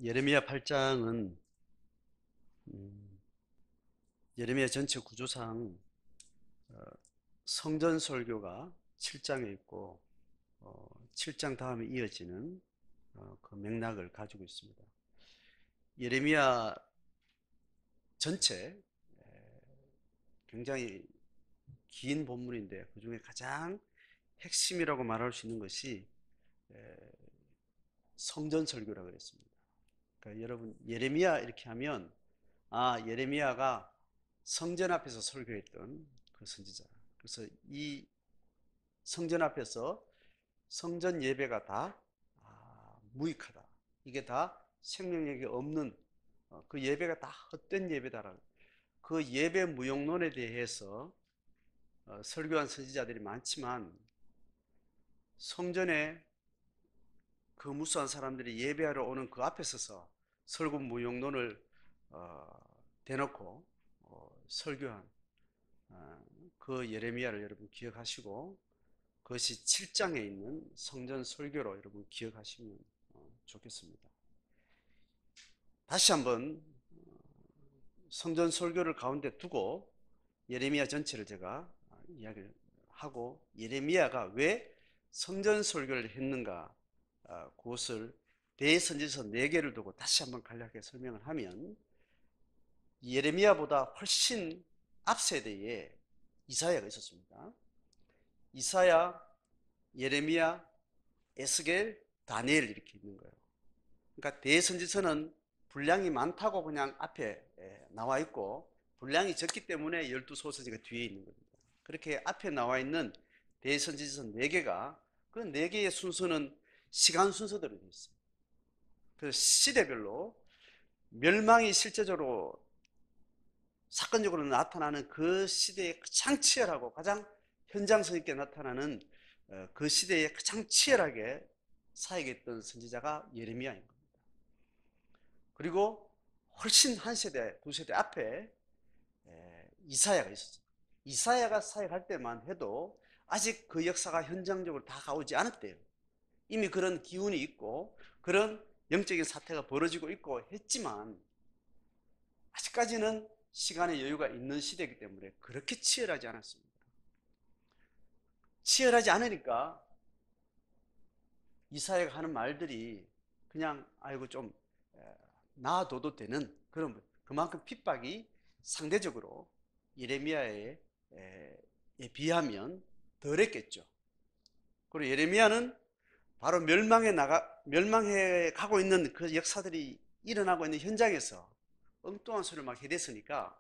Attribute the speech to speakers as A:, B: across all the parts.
A: 예레미야 8장은 예레미야 전체 구조상 어, 성전 설교가 7장에 있고 7장 다음에 이어지는 그 맥락을 가지고 있습니다. 예레미야 전체 굉장히 긴 본문인데 그 중에 가장 핵심이라고 말할 수 있는 것이 성전 설교라고 그랬습니다. 그러니까 여러분 예레미야 이렇게 하면 예레미야가 성전 앞에서 설교했던 그 선지자. 그래서 이 성전 앞에서 성전 예배가 다 무익하다. 이게 다 생명력이 없는 그 예배가 다 헛된 예배다라는 그 예배 무용론에 대해서 설교한 선지자들이 많지만 성전에 그 무수한 사람들이 예배하러 오는 그 앞에 서서 설교 무용론을 대놓고 설교한 그 예레미야를 여러분 기억하시고 그것이 7장에 있는 성전 설교로 여러분 기억하시면 좋겠습니다. 다시 한번 성전 설교를 가운데 두고 예레미야 전체를 제가 이야기를 하고 예레미야가 왜 성전 설교를 했는가 그것을 대선지서 4개를 두고 다시 한번 간략하게 설명을 하면 예레미야보다 훨씬 앞 세대에 이사야가 있었습니다. 이사야, 예레미야, 에스겔, 다니엘 이렇게 있는 거예요. 그러니까 대선지서는 분량이 많다고 그냥 앞에 나와 있고 분량이 적기 때문에 12소서지가 뒤에 있는 겁니다. 그렇게 앞에 나와 있는 대선지서 4개가 그 4개의 순서는 시간 순서대로 되어 있어요. 그래서 시대별로 멸망이 실제적으로 사건적으로 나타나는 그 시대에 가장 치열하고 가장 현장성 있게 나타나는 그 시대에 가장 치열하게 사역했던 선지자가 예레미야인 겁니다. 그리고 훨씬 한 세대, 두 세대 앞에 이사야가 있었어요. 이사야가 사역할 때만 해도 아직 그 역사가 현장적으로 다 가오지 않았대요. 이미 그런 기운이 있고 그런 영적인 사태가 벌어지고 있고 했지만 아직까지는 시간의 여유가 있는 시대이기 때문에 그렇게 치열하지 않았습니다. 치열하지 않으니까 이사야가 하는 말들이 그냥 아이고 좀 놔둬도 되는 그런 그만큼 핍박이 상대적으로 예레미야에 비하면 덜했겠죠. 그리고 예레미야는 바로 멸망해 가고 있는 그 역사들이 일어나고 있는 현장에서 엉뚱한 소리를 막 해댔으니까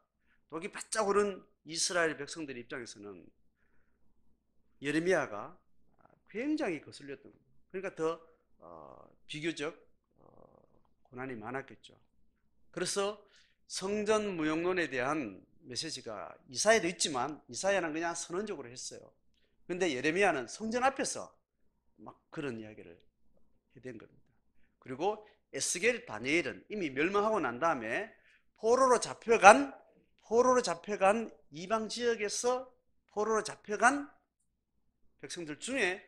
A: 독이 바짝 오른 이스라엘 백성들 입장에서는 예레미야가 굉장히 거슬렸던 겁니다. 그러니까 더 비교적 고난이 많았겠죠. 그래서 성전 무용론에 대한 메시지가 이사야도 있지만 이사야는 그냥 선언적으로 했어요. 근데 예레미야는 성전 앞에서 막 그런 이야기를 해댄 겁니다. 그리고 에스겔 다니엘은 이미 멸망하고 난 다음에 포로로 잡혀간 이방 지역에서 포로로 잡혀간 백성들 중에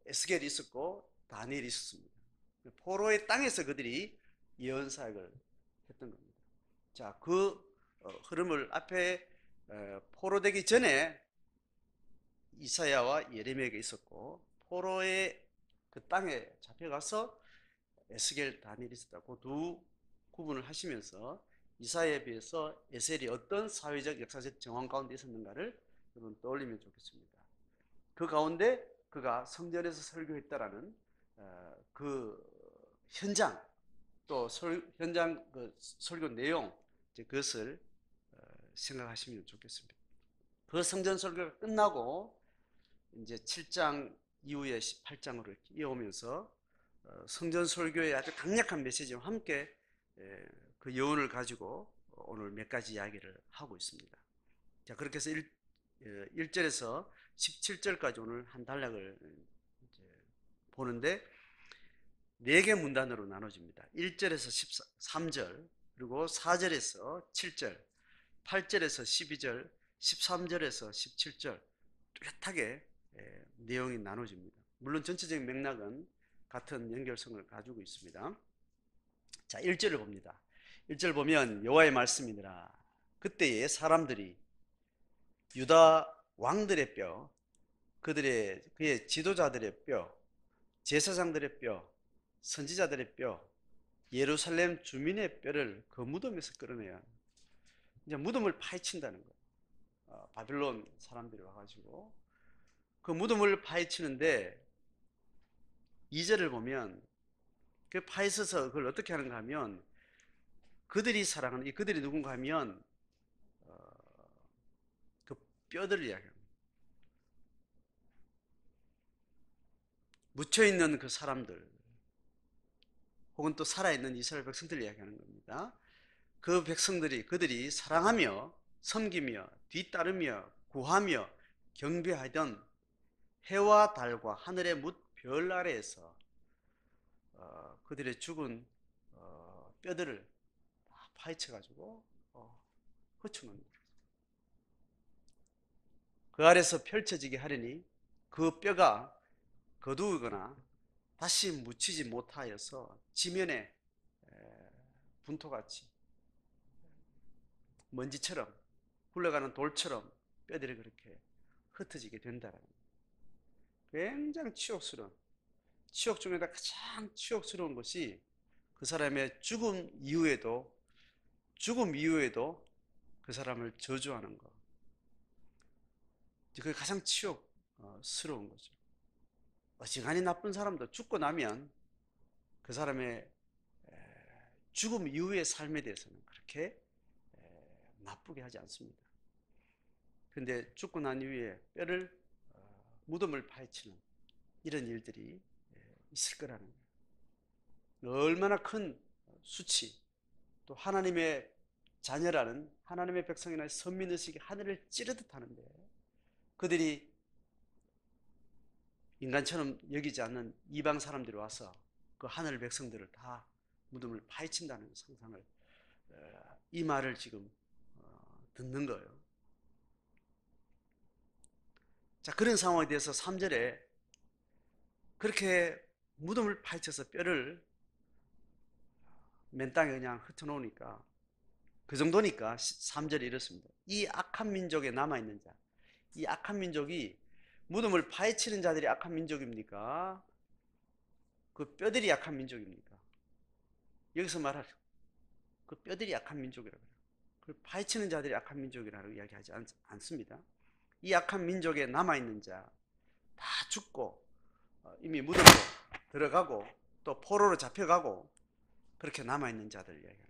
A: 에스겔이 있었고 다니엘이 있었습니다. 포로의 땅에서 그들이 예언 사역을 했던 겁니다. 자, 그 흐름을 앞에 포로되기 전에 이사야와 예레미야가 있었고 포로의 그 땅에 잡혀가서 에스겔 다니엘이 있었다고 두 구분을 하시면서 이사야에 비해서 에셀이 어떤 사회적 역사적 정황 가운데 있었는가를 여러분 떠올리면 좋겠습니다. 그 가운데 그가 성전에서 설교했다라는 그 현장 또 현장 그 설교 내용 그것을 생각하시면 좋겠습니다. 그 성전 설교가 끝나고 이제 7장 이후에 18장으로 이렇게 이어오면서 성전 설교의 아주 강력한 메시지와 함께 그 여운을 가지고 오늘 몇 가지 이야기를 하고 있습니다. 자, 그렇게 해서 1절에서 17절까지 오늘 한 단락을 보는데 4개 문단으로 나눠집니다. 1절에서 13절, 그리고 4절에서 7절, 8절에서 12절, 13절에서 17절 뚜렷하게 내용이 나눠집니다. 물론 전체적인 맥락은 같은 연결성을 가지고 있습니다. 자, 1절을 봅니다. 1절 보면 여호와의 말씀이니라. 그때에 사람들이 유다 왕들의 뼈, 그의 지도자들의 뼈, 제사장들의 뼈, 선지자들의 뼈, 예루살렘 주민의 뼈를 그 무덤에서 끌어내야 이제 무덤을 파헤친다는 거예요. 바빌론 사람들이 와가지고 그 무덤을 파헤치는데 2절을 보면 그 파헤쳐서 그걸 어떻게 하는가 하면 그들이 사랑하는 이 그들이 누군가 하면 그 뼈들을 이야기합니다. 묻혀있는 그 사람들 혹은 또 살아있는 이스라엘 백성들을 이야기하는 겁니다. 그 백성들이 그들이 사랑하며 섬기며 뒤따르며 구하며 경배하던 해와 달과 하늘의 뭇별 아래에서 그들의 죽은 뼈들을 다 파헤쳐 가지고 흩어놓는 거예요. 그 아래서 펼쳐지게 하려니 그 뼈가 거두거나 다시 묻히지 못하여서 지면에 분토같이 먼지처럼 굴러가는 돌처럼 뼈들이 그렇게 흩어지게 된다는 거예요. 굉장히 치욕스러운, 치욕 중에다 가장 치욕스러운 것이 그 사람의 죽음 이후에도 그 사람을 저주하는 것. 그게 가장 치욕스러운 거죠. 어지간히 나쁜 사람도 죽고 나면 그 사람의 죽음 이후의 삶에 대해서는 그렇게 나쁘게 하지 않습니다. 그런데 죽고 난 이후에 뼈를 무덤을 파헤치는 이런 일들이 있을 거라는 거예요. 얼마나 큰 수치, 또 하나님의 자녀라는 하나님의 백성이나 선민의식이 하늘을 찌르듯 하는데 그들이 인간처럼 여기지 않는 이방 사람들이 와서 그 하늘 백성들을 다 무덤을 파헤친다는 상상을 이 말을 지금 듣는 거예요. 자, 그런 상황에 대해서 3절에 그렇게 무덤을 파헤쳐서 뼈를 맨 땅에 그냥 흩어놓으니까 그 정도니까 3절에 이렇습니다. 이 악한 민족에 남아있는 자, 이 악한 민족이 무덤을 파헤치는 자들이 악한 민족입니까? 그 뼈들이 약한 민족입니까? 여기서 말할 그 뼈들이 약한 민족이라고 해요. 그 파헤치는 자들이 약한 민족이라고 이야기하지 않습니다. 이 약한 민족에 남아있는 자 다 죽고 이미 무덤으로 들어가고 또 포로로 잡혀가고 그렇게 남아있는 자들 이야기합니다.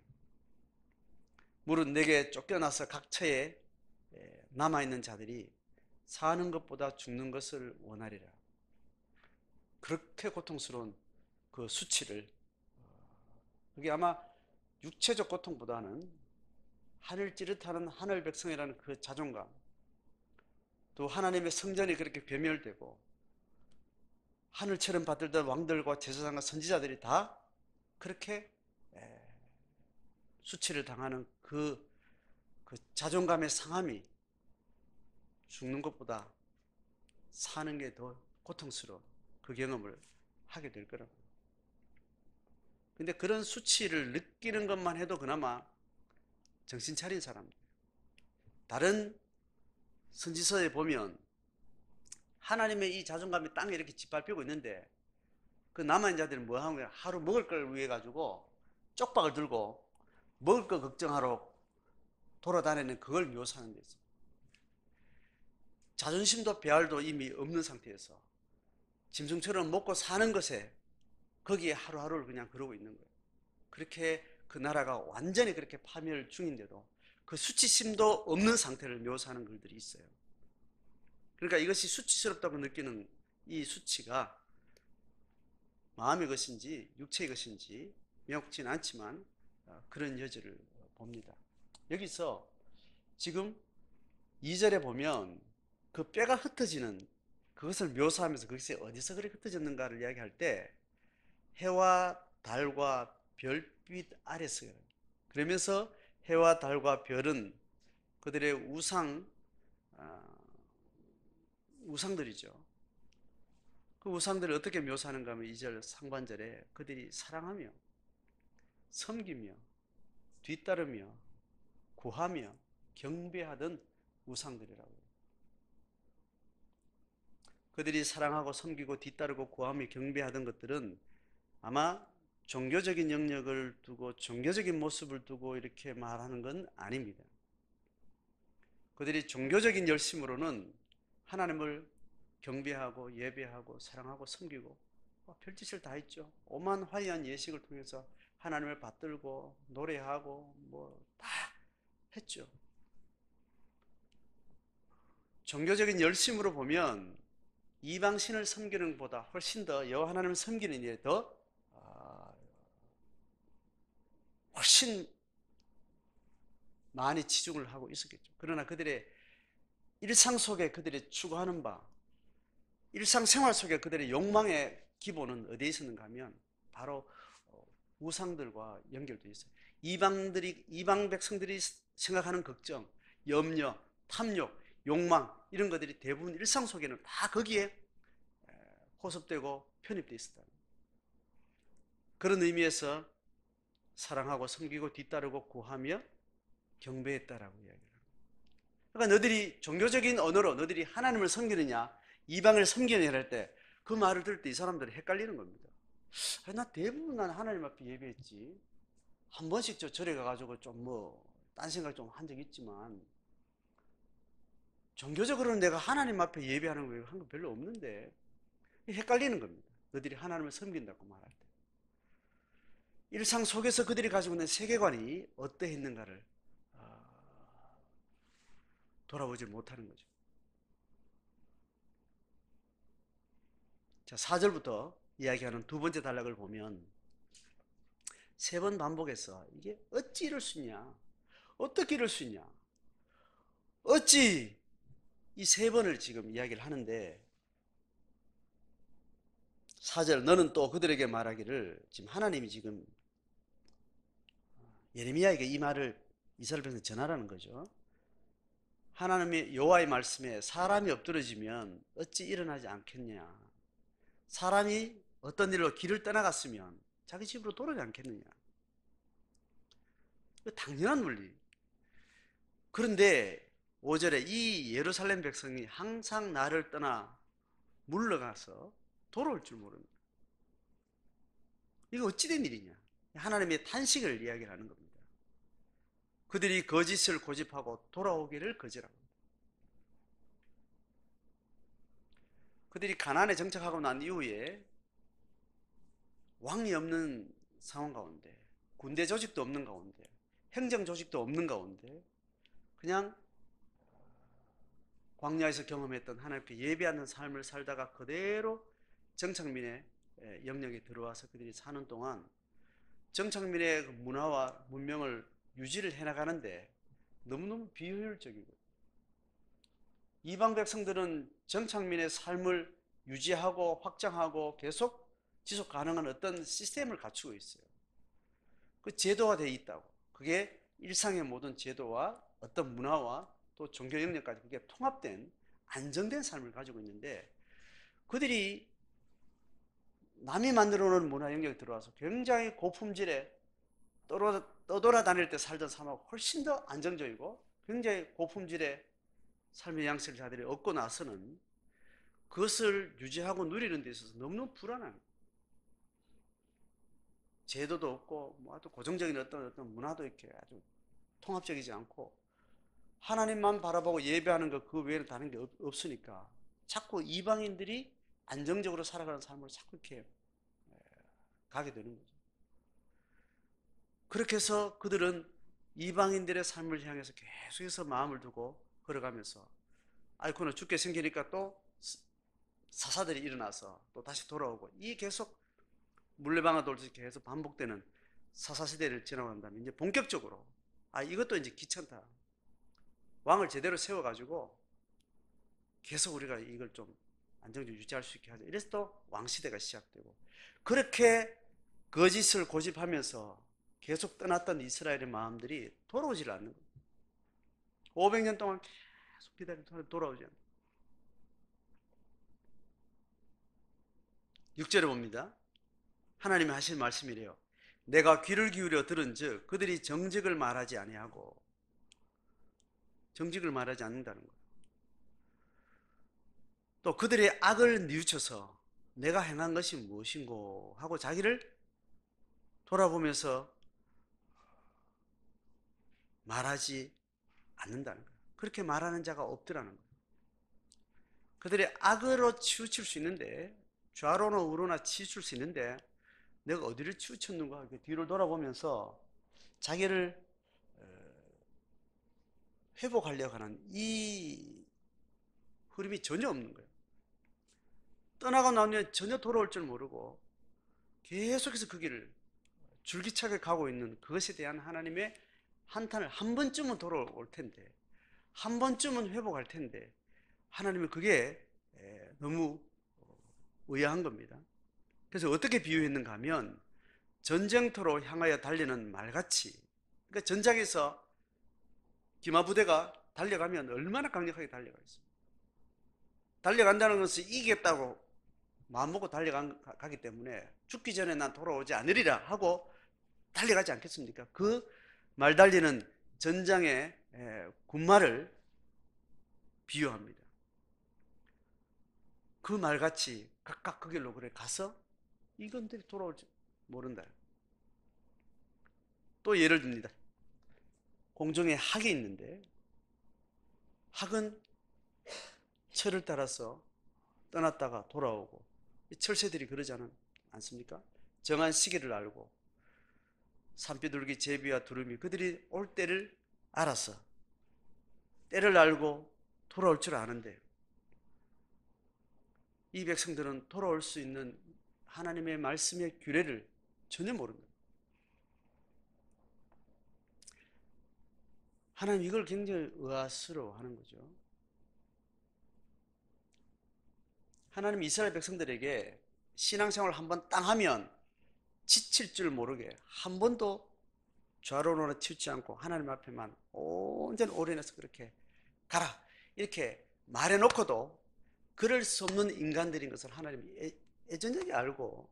A: 무릇 내게 쫓겨나서 각처에 남아있는 자들이 사는 것보다 죽는 것을 원하리라. 그렇게 고통스러운 그 수치를 그게 아마 육체적 고통보다는 하늘 찌릿하는 하늘 백성이라는 그 자존감, 또 하나님의 성전이 그렇게 괴멸되고 하늘처럼 받들던 왕들과 제사장과 선지자들이 다 그렇게 수치를 당하는 그 자존감의 상함이 죽는 것보다 사는 게 더 고통스러운 그 경험을 하게 될 거라고. 근데 그런 수치를 느끼는 것만 해도 그나마 정신 차린 사람들. 다른 선지서에 보면 하나님의 이 자존감이 땅에 이렇게 짓밟히고 있는데 그 남아있는 자들은 뭐 하는 거야? 하루 먹을 걸 위해 가지고 쪽박을 들고 먹을 거 걱정하러 돌아다니는 그걸 묘사하는 데 있어요. 자존심도 배알도 이미 없는 상태에서 짐승처럼 먹고 사는 것에 거기에 하루하루를 그냥 그러고 있는 거예요. 그렇게 그 나라가 완전히 그렇게 파멸 중인데도 그 수치심도 없는 상태를 묘사하는 글들이 있어요. 그러니까 이것이 수치스럽다고 느끼는 이 수치가 마음의 것인지 육체의 것인지 명확치는 않지만 그런 여지를 봅니다. 여기서 지금 2절에 보면 그 뼈가 흩어지는 그것을 묘사하면서 그것이 어디서 그렇게 흩어졌는가를 이야기할 때 해와 달과 별빛 아래서 그러면서 해와 달과 별은 그들의 우상들이죠. 그 우상들을 어떻게 묘사하는가 하면 2절 상반절에 그들이 사랑하며 섬기며 뒤따르며 구하며 경배하던 우상들이라고요. 그들이 사랑하고 섬기고 뒤따르고 구하며 경배하던 것들은 아마 종교적인 영역을 두고 종교적인 모습을 두고 이렇게 말하는 건 아닙니다. 그들이 종교적인 열심으로는 하나님을 경배하고 예배하고 사랑하고 섬기고 별짓을 다 했죠. 오만 화려한 예식을 통해서 하나님을 받들고 노래하고 뭐 다 했죠. 종교적인 열심으로 보면 이방신을 섬기는 것보다 훨씬 더 여호와 하나님을 섬기는 일에 더 훨씬 많이 치중을 하고 있었겠죠. 그러나 그들의 일상 속에 그들이 추구하는 바, 일상생활 속에 그들의 욕망의 기본은 어디에 있었는가 하면 바로 우상들과 연결되어 있어요. 이방 백성들이 생각하는 걱정, 염려, 탐욕, 욕망 이런 것들이 대부분 일상 속에는 다 거기에 호섭되고 편입되어 있었다. 그런 의미에서 사랑하고 섬기고 뒤따르고 구하며 경배했다라고 이야기합니다. 그러니까 너희들이 종교적인 언어로 너희들이 하나님을 섬기느냐 이방을 섬기느냐 할 때 그 말을 들을 때 이 사람들이 헷갈리는 겁니다. 나 대부분 난 하나님 앞에 예배했지. 한 번씩 저 절에 가가지고 좀 딴 생각 좀 한 적 있지만 종교적으로는 내가 하나님 앞에 예배하는 거 한 거 별로 없는데 헷갈리는 겁니다. 너희들이 하나님을 섬긴다고 말할 때 일상 속에서 그들이 가지고 있는 세계관이 어떠했는가를 돌아보지 못하는 거죠. 자, 4절부터 이야기하는 두 번째 단락을 보면 세 번 반복해서 이게 어찌 이럴 수 있냐? 어떻게 이럴 수 있냐? 어찌 이 세 번을 지금 이야기를 하는데 4절 너는 또 그들에게 말하기를 지금 하나님이 지금 예레미야에게 이 말을 이스라엘 백성에 전하라는 거죠. 하나님의 여호와의 말씀에 사람이 엎드러지면 어찌 일어나지 않겠냐? 사람이 어떤 일로 길을 떠나갔으면 자기 집으로 돌아오지 않겠느냐? 당연한 논리. 그런데 5절에 이 예루살렘 백성이 항상 나를 떠나 물러가서 돌아올 줄 모릅니다. 이거 어찌된 일이냐? 하나님의 탄식을 이야기하는 겁니다. 그들이 거짓을 고집하고 돌아오기를 거절합니다. 그들이 가나안에 정착하고 난 이후에 왕이 없는 상황 가운데, 군대 조직도 없는 가운데, 행정 조직도 없는 가운데 그냥 광야에서 경험했던 하나님께 예배하는 삶을 살다가 그대로 정착민의 영역에 들어와서 그들이 사는 동안 정착민의 문화와 문명을 유지를 해나가는데 너무너무 비효율적이고 이방 백성들은 정착민의 삶을 유지하고 확장하고 계속 지속 가능한 어떤 시스템을 갖추고 있어요. 그 제도가 되어 있다고. 그게 일상의 모든 제도와 어떤 문화와 또 종교 영역까지 그게 통합된 안정된 삶을 가지고 있는데 그들이 남이 만들어 놓은 문화 영역에 들어와서 굉장히 고품질의 떠돌아다닐 때 살던 삶하고 훨씬 더 안정적이고 굉장히 고품질의 삶의 양식을 자들이 얻고 나서는 그것을 유지하고 누리는 데 있어서 너무너무 불안한 제도도 없고 뭐 아주 고정적인 어떤 문화도 이렇게 아주 통합적이지 않고 하나님만 바라보고 예배하는 것 그 외에는 다른 게 없으니까 자꾸 이방인들이 안정적으로 살아가는 삶을 자꾸 이렇게 가게 되는 거죠. 그렇게 해서 그들은 이방인들의 삶을 향해서 계속해서 마음을 두고 걸어가면서 아이쿠는 죽게 생기니까 또 사사들이 일어나서 또 다시 돌아오고 이 계속 물레방아 돌듯이 계속 반복되는 사사시대를 지나고 난 다음에 이제 본격적으로 이것도 이제 귀찮다. 왕을 제대로 세워가지고 계속 우리가 이걸 좀 안정적으로 유지할 수 있게 하자. 이래서 또 왕시대가 시작되고 그렇게 거짓을 고집하면서 계속 떠났던 이스라엘의 마음들이 돌아오질 않는 거예요. 500년 동안 계속 기다리고 돌아오지 않는 거예요. 6절에 봅니다. 하나님이 하신 말씀이래요. 내가 귀를 기울여 들은즉 그들이 정직을 말하지 아니하고, 정직을 말하지 않는다는 거예요. 또 그들의 악을 뉘우쳐서 내가 행한 것이 무엇인고 하고 자기를 돌아보면서 말하지 않는다는 거예요. 그렇게 말하는 자가 없더라는 거예요. 그들의 악으로 치우칠 수 있는데, 좌로나 우로나 치우칠 수 있는데 내가 어디를 치우쳤는가 이렇게 뒤를 돌아보면서 자기를 회복하려고 하는 이 흐름이 전혀 없는 거예요. 떠나고 나면 전혀 돌아올 줄 모르고 계속해서 그 길을 줄기차게 가고 있는 그것에 대한 하나님의 한탄을, 한 번쯤은 돌아올 텐데, 한 번쯤은 회복할 텐데, 하나님은 그게 너무 의아한 겁니다. 그래서 어떻게 비유했는가 하면 전쟁터로 향하여 달리는 말같이, 그러니까 전장에서 기마부대가 달려가면 얼마나 강력하게 달려가겠습니까? 달려간다는 것은 이기겠다고 마음먹고 달려가기 때문에 죽기 전에 난 돌아오지 않으리라 하고 달려가지 않겠습니까? 그 말 달리는 전장의 군말을 비유합니다. 그 말같이 각각 그 길로 그래 가서 이건들이 돌아올지 모른다. 또 예를 듭니다. 공중에 학이 있는데 학은 철을 따라서 떠났다가 돌아오고, 철새들이 그러지 않습니까? 정한 시기를 알고 산비둘기, 제비와 두루미 그들이 올 때를 알아서 때를 알고 돌아올 줄 아는데, 이 백성들은 돌아올 수 있는 하나님의 말씀의 규례를 전혀 모릅니다. 하나님 이걸 굉장히 의아스러워하는 거죠. 하나님 이스라엘 백성들에게 신앙생활을 한번 땅 하면 지칠 줄 모르게 한 번도 좌로우로나 치우치 않고 하나님 앞에만 온전히 올인해서 그렇게 가라 이렇게 말해놓고도 그럴 수 없는 인간들인 것을 하나님이 예전적이 알고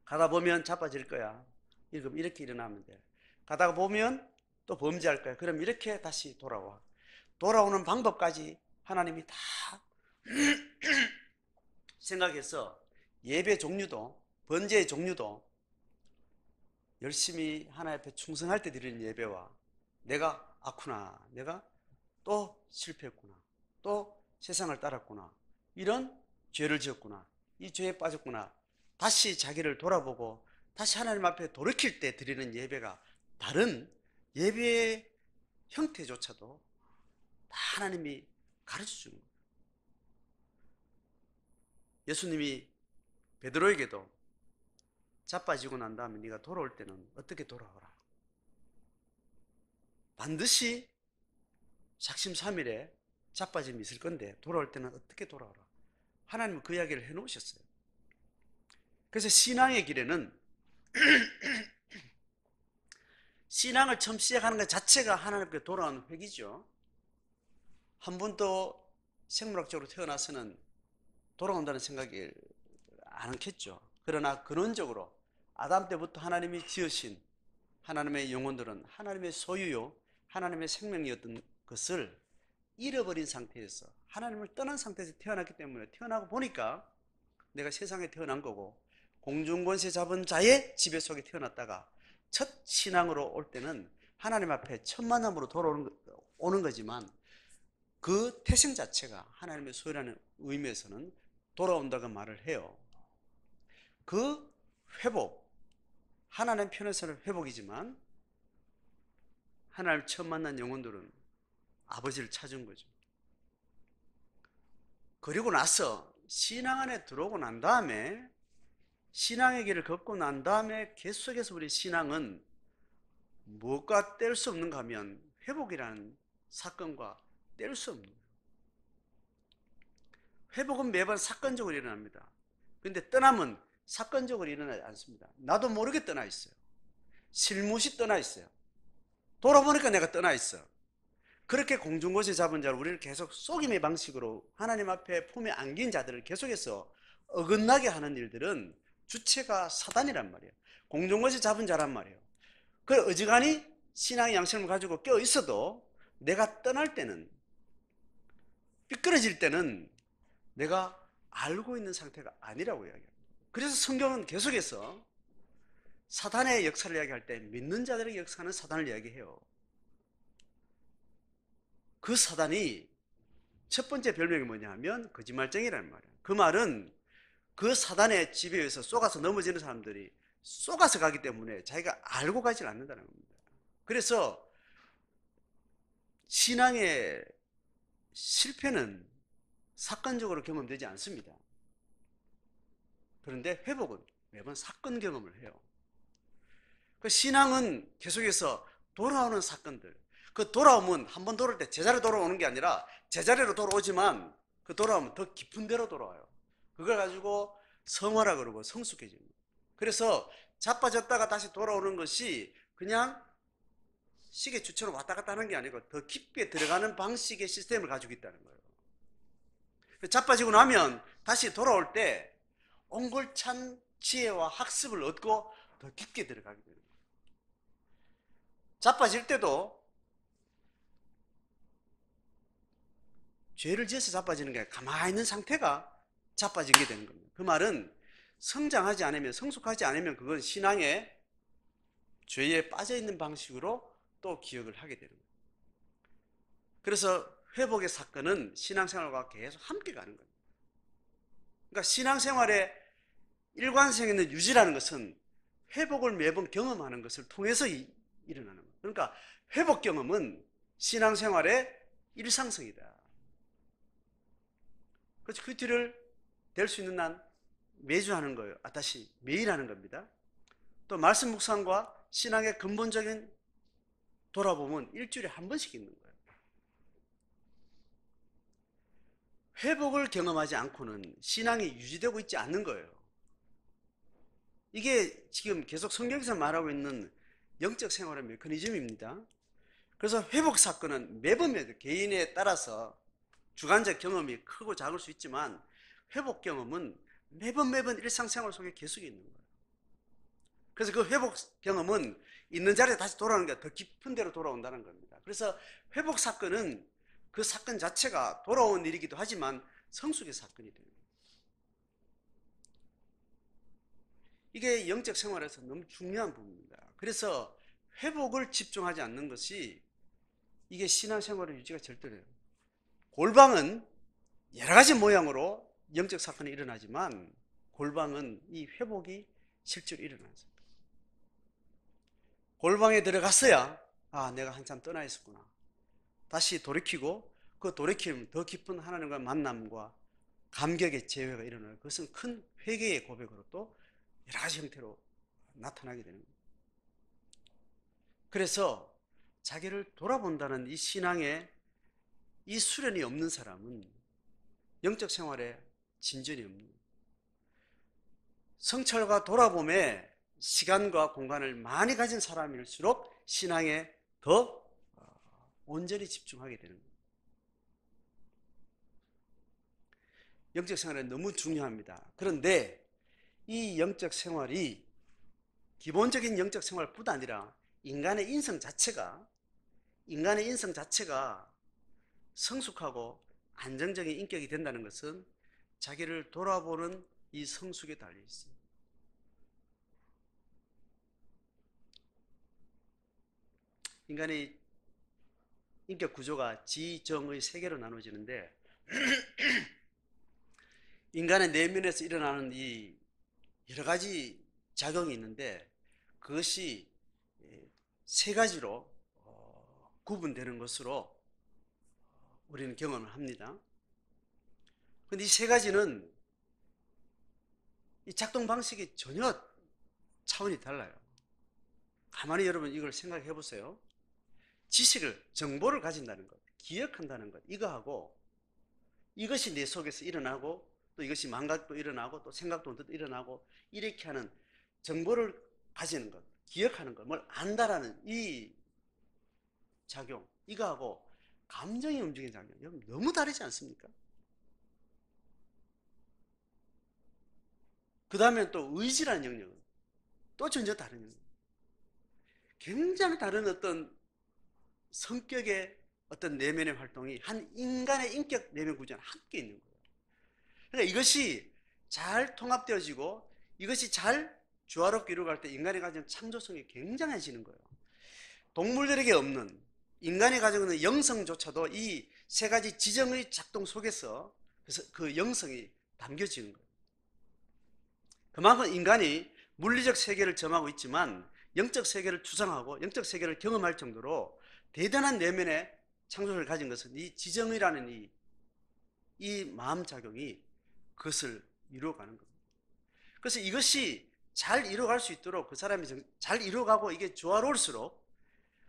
A: 가다 보면 자빠질 거야. 이렇게 일어나면 돼. 가다가 보면 또 범죄할 거야. 그럼 이렇게 다시 돌아와. 돌아오는 방법까지 하나님이 다 생각해서 예배 종류도, 번제의 종류도 열심히 하나님 앞에 충성할 때 드리는 예배와, 내가 아구나, 내가 또 실패했구나, 또 세상을 따랐구나, 이런 죄를 지었구나, 이 죄에 빠졌구나, 다시 자기를 돌아보고 다시 하나님 앞에 돌이킬 때 드리는 예배가 다른 예배의 형태조차도 다 하나님이 가르쳐 주는 거예요. 예수님이 베드로에게도 자빠지고 난 다음에 네가 돌아올 때는 어떻게 돌아오라, 반드시 작심삼일에 자빠짐이 있을 건데 돌아올 때는 어떻게 돌아오라, 하나님은 그 이야기를 해놓으셨어요. 그래서 신앙의 길에는 신앙을 처음 시작하는 것 자체가 하나님께 돌아오는 회기죠. 한 번도 생물학적으로 태어나서는 돌아온다는 생각을 안 않겠죠. 그러나 근원적으로 아담 때부터 하나님이 지으신 하나님의 영혼들은 하나님의 소유요, 하나님의 생명이었던 것을 잃어버린 상태에서, 하나님을 떠난 상태에서 태어났기 때문에, 태어나고 보니까 내가 세상에 태어난 거고 공중권세 잡은 자의 지배 속에 태어났다가 첫 신앙으로 올 때는 하나님 앞에 첫 만남으로 돌아오는 거지만, 그 태생 자체가 하나님의 소유라는 의미에서는 돌아온다고 말을 해요. 그 회복, 하나님 편에서는 회복이지만 하나님 처음 만난 영혼들은 아버지를 찾은 거죠. 그리고 나서 신앙 안에 들어오고 난 다음에, 신앙의 길을 걷고 난 다음에 계속해서 우리 신앙은 무엇과 뗄 수 없는가 하면 회복이라는 사건과 뗄 수 없는 거예요. 회복은 매번 사건적으로 일어납니다. 그런데 떠남은 사건적으로 일어나지 않습니다. 나도 모르게 떠나 있어요. 실무시 떠나 있어요. 돌아보니까 내가 떠나 있어. 그렇게 공중곳에 잡은 자를, 우리를 계속 속임의 방식으로 하나님 앞에 품에 안긴 자들을 계속해서 어긋나게 하는 일들은 주체가 사단이란 말이에요. 공중것이 잡은 자란 말이에요. 그 어지간히 신앙의 양심을 가지고 껴 있어도 내가 떠날 때는, 삐뚤어질 때는 내가 알고 있는 상태가 아니라고 이야기합니다. 그래서 성경은 계속해서 사단의 역사를 이야기할 때 믿는 자들의 역사는 사단을 이야기해요. 그 사단이 첫 번째 별명이 뭐냐 하면 거짓말쟁이라는 말이에요. 그 말은 그 사단의 지배에 의해서 쏘가서 넘어지는 사람들이 쏘가서 가기 때문에 자기가 알고 가지 않는다는 겁니다. 그래서 신앙의 실패는 사건적으로 경험되지 않습니다. 그런데 회복은 매번 사건 경험을 해요. 그 신앙은 계속해서 돌아오는 사건들, 그 돌아오면 한 번 돌아올 때 제자리로 돌아오는 게 아니라 제자리로 돌아오지만 그 돌아오면 더 깊은 데로 돌아와요. 그걸 가지고 성화라 그러고 성숙해집니다. 그래서 자빠졌다가 다시 돌아오는 것이 그냥 시계 주처럼 왔다 갔다 하는 게 아니고 더 깊게 들어가는 방식의 시스템을 가지고 있다는 거예요. 자빠지고 나면 다시 돌아올 때 옹골찬 지혜와 학습을 얻고 더 깊게 들어가게 되는 거예요. 자빠질 때도 죄를 지어서 자빠지는 게 아니라 가만히 있는 상태가 자빠지게 되는 겁니다. 그 말은 성장하지 않으면, 성숙하지 않으면 그건 신앙의 죄에 빠져있는 방식으로 또 기억을 하게 되는 거예요. 그래서 회복의 사건은 신앙생활과 계속 함께 가는 겁니다. 그러니까 신앙생활의 일관성 있는 유지라는 것은 회복을 매번 경험하는 것을 통해서 일어나는 거예요. 그러니까 회복 경험은 신앙생활의 일상성이다. 그래서 그 뒤를 될 수 있는 한 매주 하는 거예요. 다시 매일 하는 겁니다. 또 말씀 묵상과 신앙의 근본적인 돌아보면 일주일에 한 번씩 있는 거예요. 회복을 경험하지 않고는 신앙이 유지되고 있지 않는 거예요. 이게 지금 계속 성경에서 말하고 있는 영적 생활의 메커니즘입니다. 그래서 회복 사건은 매번 개인에 따라서 주관적 경험이 크고 작을 수 있지만 회복 경험은 매번 일상생활 속에 계속 있는 거예요. 그래서 그 회복 경험은 있는 자리에 다시 돌아오는 게 더 깊은 데로 돌아온다는 겁니다. 그래서 회복 사건은 그 사건 자체가 돌아온 일이기도 하지만 성숙의 사건이 됩니다. 이게 영적 생활에서 너무 중요한 부분입니다. 그래서 회복을 집중하지 않는 것이 이게 신앙생활의 유지가 절대로예요. 골방은 여러 가지 모양으로 영적 사건이 일어나지만 골방은 이 회복이 실제로 일어나죠. 골방에 들어갔어야 내가 한참 떠나 있었구나. 다시 돌이키고 그 돌이키면 더 깊은 하나님과 만남과 감격의 재회가 일어나요. 그것은 큰 회개의 고백으로 또 여러 가지 형태로 나타나게 되는 거예요. 그래서 자기를 돌아본다는 이 신앙에 이 수련이 없는 사람은 영적 생활에 진전이 없는 거예요. 성찰과 돌아봄에 시간과 공간을 많이 가진 사람일수록 신앙에 더 온전히 집중하게 되는 거예요. 영적 생활은 너무 중요합니다. 그런데 이 영적 생활이 기본적인 영적 생활뿐 아니라 인간의 인성 자체가 성숙하고 안정적인 인격이 된다는 것은 자기를 돌아보는 이 성숙에 달려 있어요. 인간의 인격 구조가 지, 정의 세 개로 나눠지는데 인간의 내면에서 일어나는 이 여러 가지 작용이 있는데 그것이 세 가지로 구분되는 것으로 우리는 경험을 합니다. 그런데 이 세 가지는 이 작동 방식이 전혀 차원이 달라요. 가만히 여러분 이걸 생각해 보세요. 지식을, 정보를 가진다는 것, 기억한다는 것, 이거하고 이것이 내 속에서 일어나고 또 이것이 망각도 일어나고 또 생각도 일어나고 이렇게 하는 정보를 가지는 것, 기억하는 것, 뭘 안다라는 이 작용, 이거하고 감정이 움직이는 작용, 여러분 너무 다르지 않습니까? 그 다음에 또 의지라는 영역은 또 전혀 다른 영역. 굉장히 다른 어떤 성격의 어떤 내면의 활동이 한 인간의 인격 내면 구조는 함께 있는 거예요. 그러니까 이것이 잘 통합되어지고 이것이 잘 조화롭게 이루어갈 때 인간이 가진 창조성이 굉장해지는 거예요. 동물들에게 없는, 인간이 가지고 있는 영성조차도 이 세 가지 지정의 작동 속에서 그 영성이 담겨지는 거예요. 그만큼 인간이 물리적 세계를 점하고 있지만 영적 세계를 추상하고 영적 세계를 경험할 정도로 대단한 내면의 창조성을 가진 것은 이 지정의라는 이 마음작용이 그것을 이루어가는 겁니다. 그래서 이것이 잘 이루어갈 수 있도록 그 사람이 잘 이루어가고 이게 조화로울수록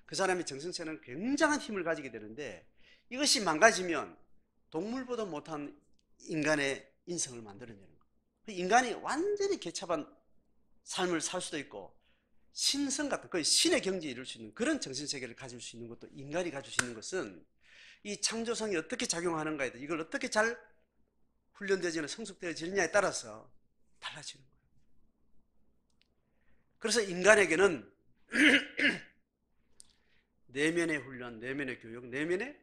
A: 그 사람의 정신체는 굉장한 힘을 가지게 되는데, 이것이 망가지면 동물보다 못한 인간의 인성을 만들어내는 거예요. 인간이 완전히 개차반 삶을 살 수도 있고 신성 같은 거의 신의 경지에 이룰 수 있는 그런 정신세계를 가질 수 있는 것도, 인간이 가질 수 있는 것은 이 창조성이 어떻게 작용하는가에 대해, 이걸 어떻게 잘 훈련되어지는 성숙되어지느냐에 따라서 달라지는 거예요. 그래서 인간에게는 내면의 훈련, 내면의 교육, 내면의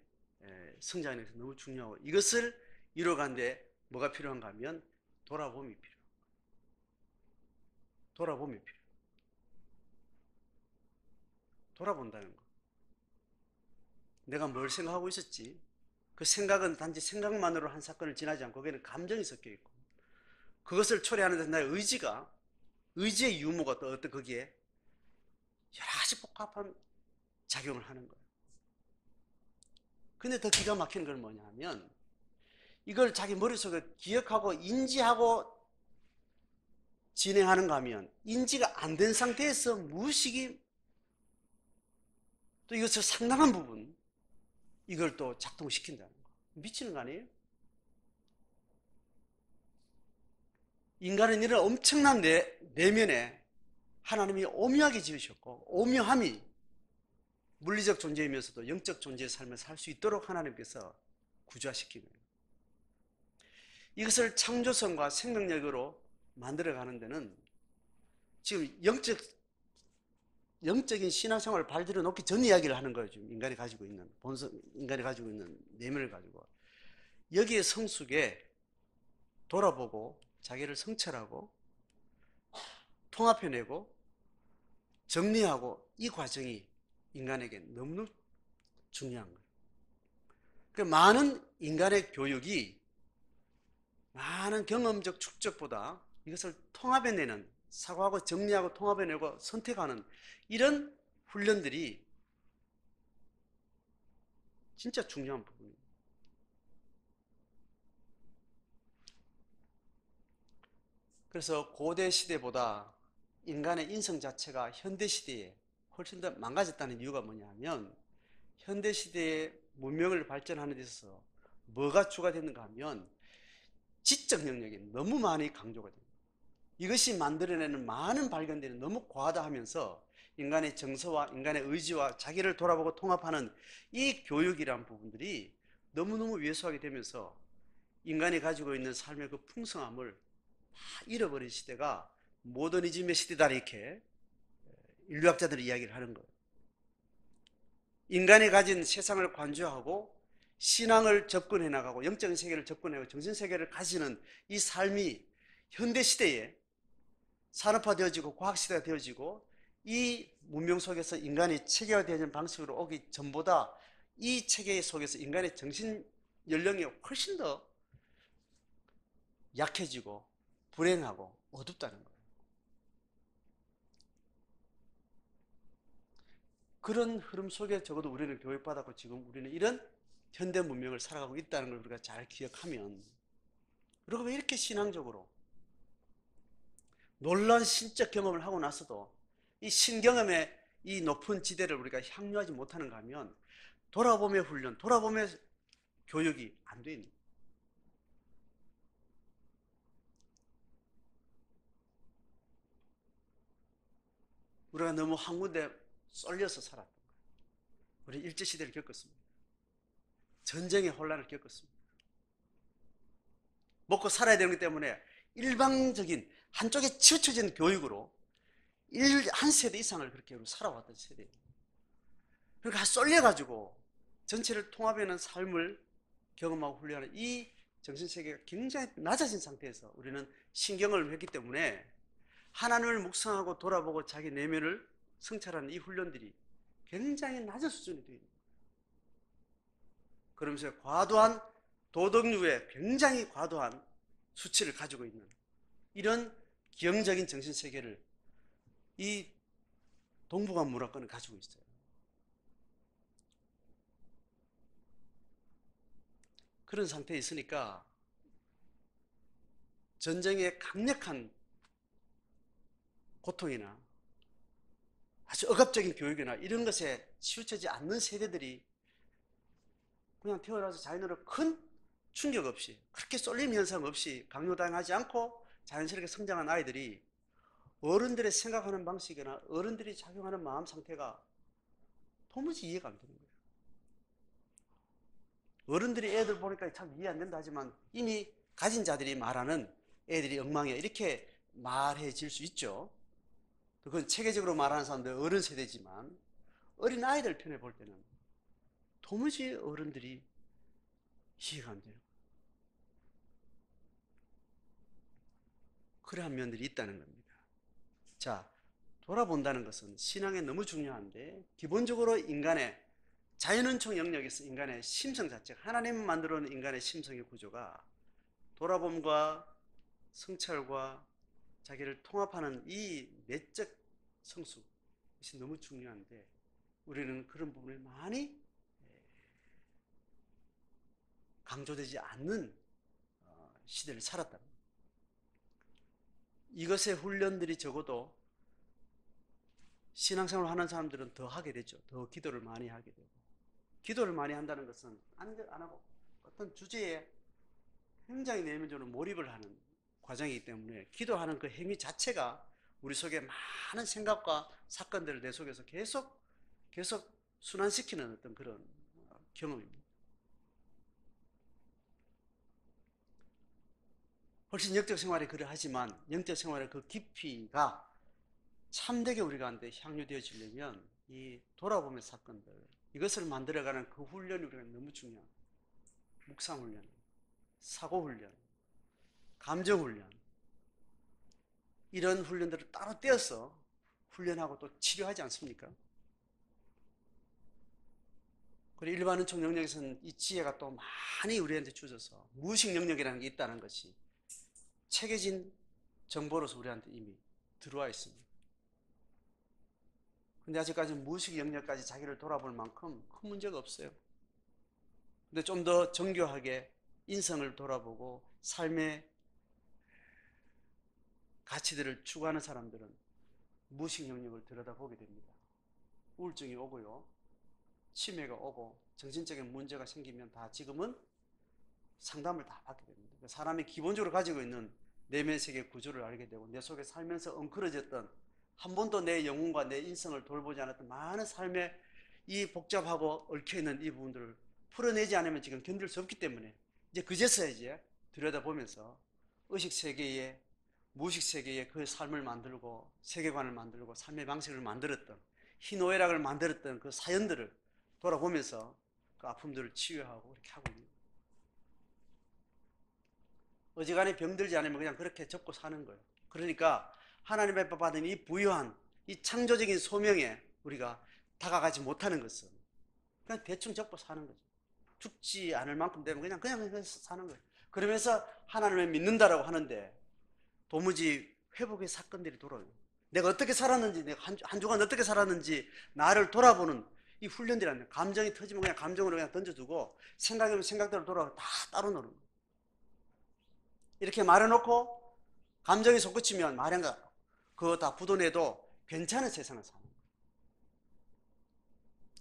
A: 성장에 대해서 너무 중요하고, 이것을 이뤄가는데 뭐가 필요한가 하면 돌아봄이 필요해요. 돌아봄이 필요해요. 돌아본다는 거. 내가 뭘 생각하고 있었지? 그 생각은 단지 생각만으로 한 사건을 지나지 않고 거기에는 감정이 섞여 있고, 그것을 초래하는 데 나의 의지의 유무가 또 어떤 거기에 여러 가지 복합한 작용을 하는 거예요. 근데 더 기가 막히는 건 뭐냐 하면, 이걸 자기 머릿속에 기억하고 인지하고 진행하는가 하면, 인지가 안 된 상태에서 무의식이 또 이것을 상당한 부분 이걸 또 작동시킨다는 거. 미치는 거 아니에요? 인간은 이런 엄청난 내면에 하나님이 오묘하게 지으셨고, 오묘함이 물리적 존재이면서도 영적 존재의 삶을 살 수 있도록 하나님께서 구조화시키는 거예요. 이것을 창조성과 생명력으로 만들어가는 데는 지금 영적인 신앙생활을 발들여 놓기 전 이야기를 하는 거예요. 지금 인간이 가지고 있는 본성, 인간이 가지고 있는 내면을 가지고 여기에 성숙에 돌아보고 자기를 성찰하고 통합해내고 정리하고, 이 과정이 인간에게 너무너무 중요한 거예요. 그 많은 인간의 교육이 많은 경험적 축적보다 이것을 통합해내는, 사고하고 정리하고 통합해내고 선택하는 이런 훈련들이 진짜 중요한 부분입니다. 그래서 고대 시대보다 인간의 인성 자체가 현대 시대에 훨씬 더 망가졌다는 이유가 뭐냐면, 현대 시대의 문명을 발전하는 데 있어서 뭐가 추가됐는가 하면 지적 영역이 너무 많이 강조가 됩니다. 이것이 만들어내는 많은 발견들이 너무 과하다 하면서 인간의 정서와 인간의 의지와 자기를 돌아보고 통합하는 이 교육이란 부분들이 너무너무 왜소하게 되면서 인간이 가지고 있는 삶의 그 풍성함을 다 잃어버린 시대가 모더니즘의 시대다, 이렇게 인류학자들이 이야기를 하는 거예요. 인간이 가진 세상을 관조하고 신앙을 접근해 나가고 영적인 세계를 접근하고 정신세계를 가지는 이 삶이 현대시대에 산업화되어지고 과학시대가 되어지고 이 문명 속에서 인간이 체계화되어지는 방식으로 오기 전보다 이 체계 속에서 인간의 정신 연령이 훨씬 더 약해지고 불행하고 어둡다는 거예요. 그런 흐름 속에 적어도 우리는 교육받았고 지금 우리는 이런 현대 문명을 살아가고 있다는 걸 우리가 잘 기억하면, 그리고 왜 이렇게 신앙적으로 놀라운 신적 경험을 하고 나서도 이 신경험의 이 높은 지대를 우리가 향유하지 못하는가 하면 돌아봄의 훈련, 돌아봄의 교육이 안 돼 있는 거예요. 우리가 너무 한 군데 쏠려서 살았던 거예요. 우리 일제시대를 겪었습니다. 전쟁의 혼란을 겪었습니다. 먹고 살아야 되는 것 때문에 일방적인 한쪽에 치우쳐진 교육으로 한 세대 이상을 그렇게 살아왔던 세대예요. 그러니까 쏠려가지고 전체를 통합하는 삶을 경험하고 훈련하는 이 정신세계가 굉장히 낮아진 상태에서 우리는 신경을 했기 때문에 하나님을 묵상하고 돌아보고 자기 내면을 성찰하는 이 훈련들이 굉장히 낮은 수준이 되어 있는 거예요. 그러면서 과도한 도덕률에 굉장히 과도한 수치를 가지고 있는 이런 기형적인 정신세계를 이 동북아 문화권은 가지고 있어요. 그런 상태에 있으니까 전쟁의 강력한 고통이나 아주 억압적인 교육이나 이런 것에 치우쳐지 않는 세대들이 그냥 태어나서 자연으로 큰 충격 없이 그렇게 쏠림 현상 없이 강요당하지 않고 자연스럽게 성장한 아이들이 어른들의 생각하는 방식이나 어른들이 작용하는 마음 상태가 도무지 이해가 안 되는 거예요. 어른들이 애들 보니까 참 이해 안 된다 하지만 이미 가진 자들이 말하는 애들이 엉망이야 이렇게 말해질 수 있죠. 그건 체계적으로 말하는 사람들 어른 세대지만 어린 아이들 편에 볼 때는 도무지 어른들이 이해가 안 되는 거예요. 그러한 면들이 있다는 겁니다. 자, 돌아본다는 것은 신앙에 너무 중요한데 기본적으로 인간의 자연은총 영역에서 인간의 심성 자체가 하나님 만들어 놓은 인간의 심성의 구조가 돌아봄과 성찰과 자기를 통합하는 이 내적 성수 이것이 너무 중요한데 우리는 그런 부분을 많이 강조되지 않는 시대를 살았다. 이것의 훈련들이 적어도 신앙생활을 하는 사람들은 더 하게 되죠. 더 기도를 많이 하게 되고 기도를 많이 한다는 것은 안 하고 어떤 주제에 굉장히 내면적으로 몰입을 하는 과정이기 때문에 기도하는 그 행위 자체가 우리 속에 많은 생각과 사건들을 내 속에서 계속 순환시키는 어떤 그런 경험입니다. 훨씬 영적 생활에 그러하지만 영적 생활의 그 깊이가 참되게 우리 가운데 향유되어지려면 이 돌아보는 사건들 이것을 만들어가는 그 훈련이 우리가 너무 중요합니다. 묵상훈련, 사고훈련, 감정훈련 이런 훈련들을 따로 떼어서 훈련하고 또 치료하지 않습니까? 그리고 일반은총 영역에서는 이 지혜가 또 많이 우리한테 주어져서 무의식 영역이라는 게 있다는 것이 체계진 정보로서 우리한테 이미 들어와 있습니다. 근데 아직까지 무의식 영역까지 자기를 돌아볼 만큼 큰 문제가 없어요. 근데 좀 더 정교하게 인성을 돌아보고 삶의 가치들을 추구하는 사람들은 무의식 영역을 들여다보게 됩니다. 우울증이 오고요. 치매가 오고 정신적인 문제가 생기면 다 지금은 상담을 다 받게 됩니다. 사람이 기본적으로 가지고 있는 내면 세계 구조를 알게 되고 내 속에 살면서 엉클어졌던 한 번도 내 영혼과 내 인성을 돌보지 않았던 많은 삶의 이 복잡하고 얽혀있는 이 부분들을 풀어내지 않으면 지금 견딜 수 없기 때문에 이제 그제서야 이제 들여다보면서 의식세계에 무의식 세계에 그 삶을 만들고 세계관을 만들고 삶의 방식을 만들었던 희노애락을 만들었던 그 사연들을 돌아보면서 그 아픔들을 치유하고 이렇게 하고 있는 거예요. 어지간히 병들지 않으면 그냥 그렇게 접고 사는 거예요. 그러니까 하나님의 받은 이 부유한 이 창조적인 소명에 우리가 다가가지 못하는 것은 그냥 대충 접고 사는 거죠. 죽지 않을 만큼 되면 그냥 사는 거예요. 그러면서 하나님을 믿는다라고 하는데 도무지 회복의 사건들이 돌아오요. 내가 어떻게 살았는지, 내가 한 주간 어떻게 살았는지 나를 돌아보는 이 훈련들이란 감정이 터지면 그냥 감정으로 그냥 던져두고 생각이면 생각대로 돌아가고 다 따로 노는 거예요. 이렇게 말해놓고 감정이 솟구치면 말한가 그거 다 부도내도 괜찮은 세상을 사는 거예요.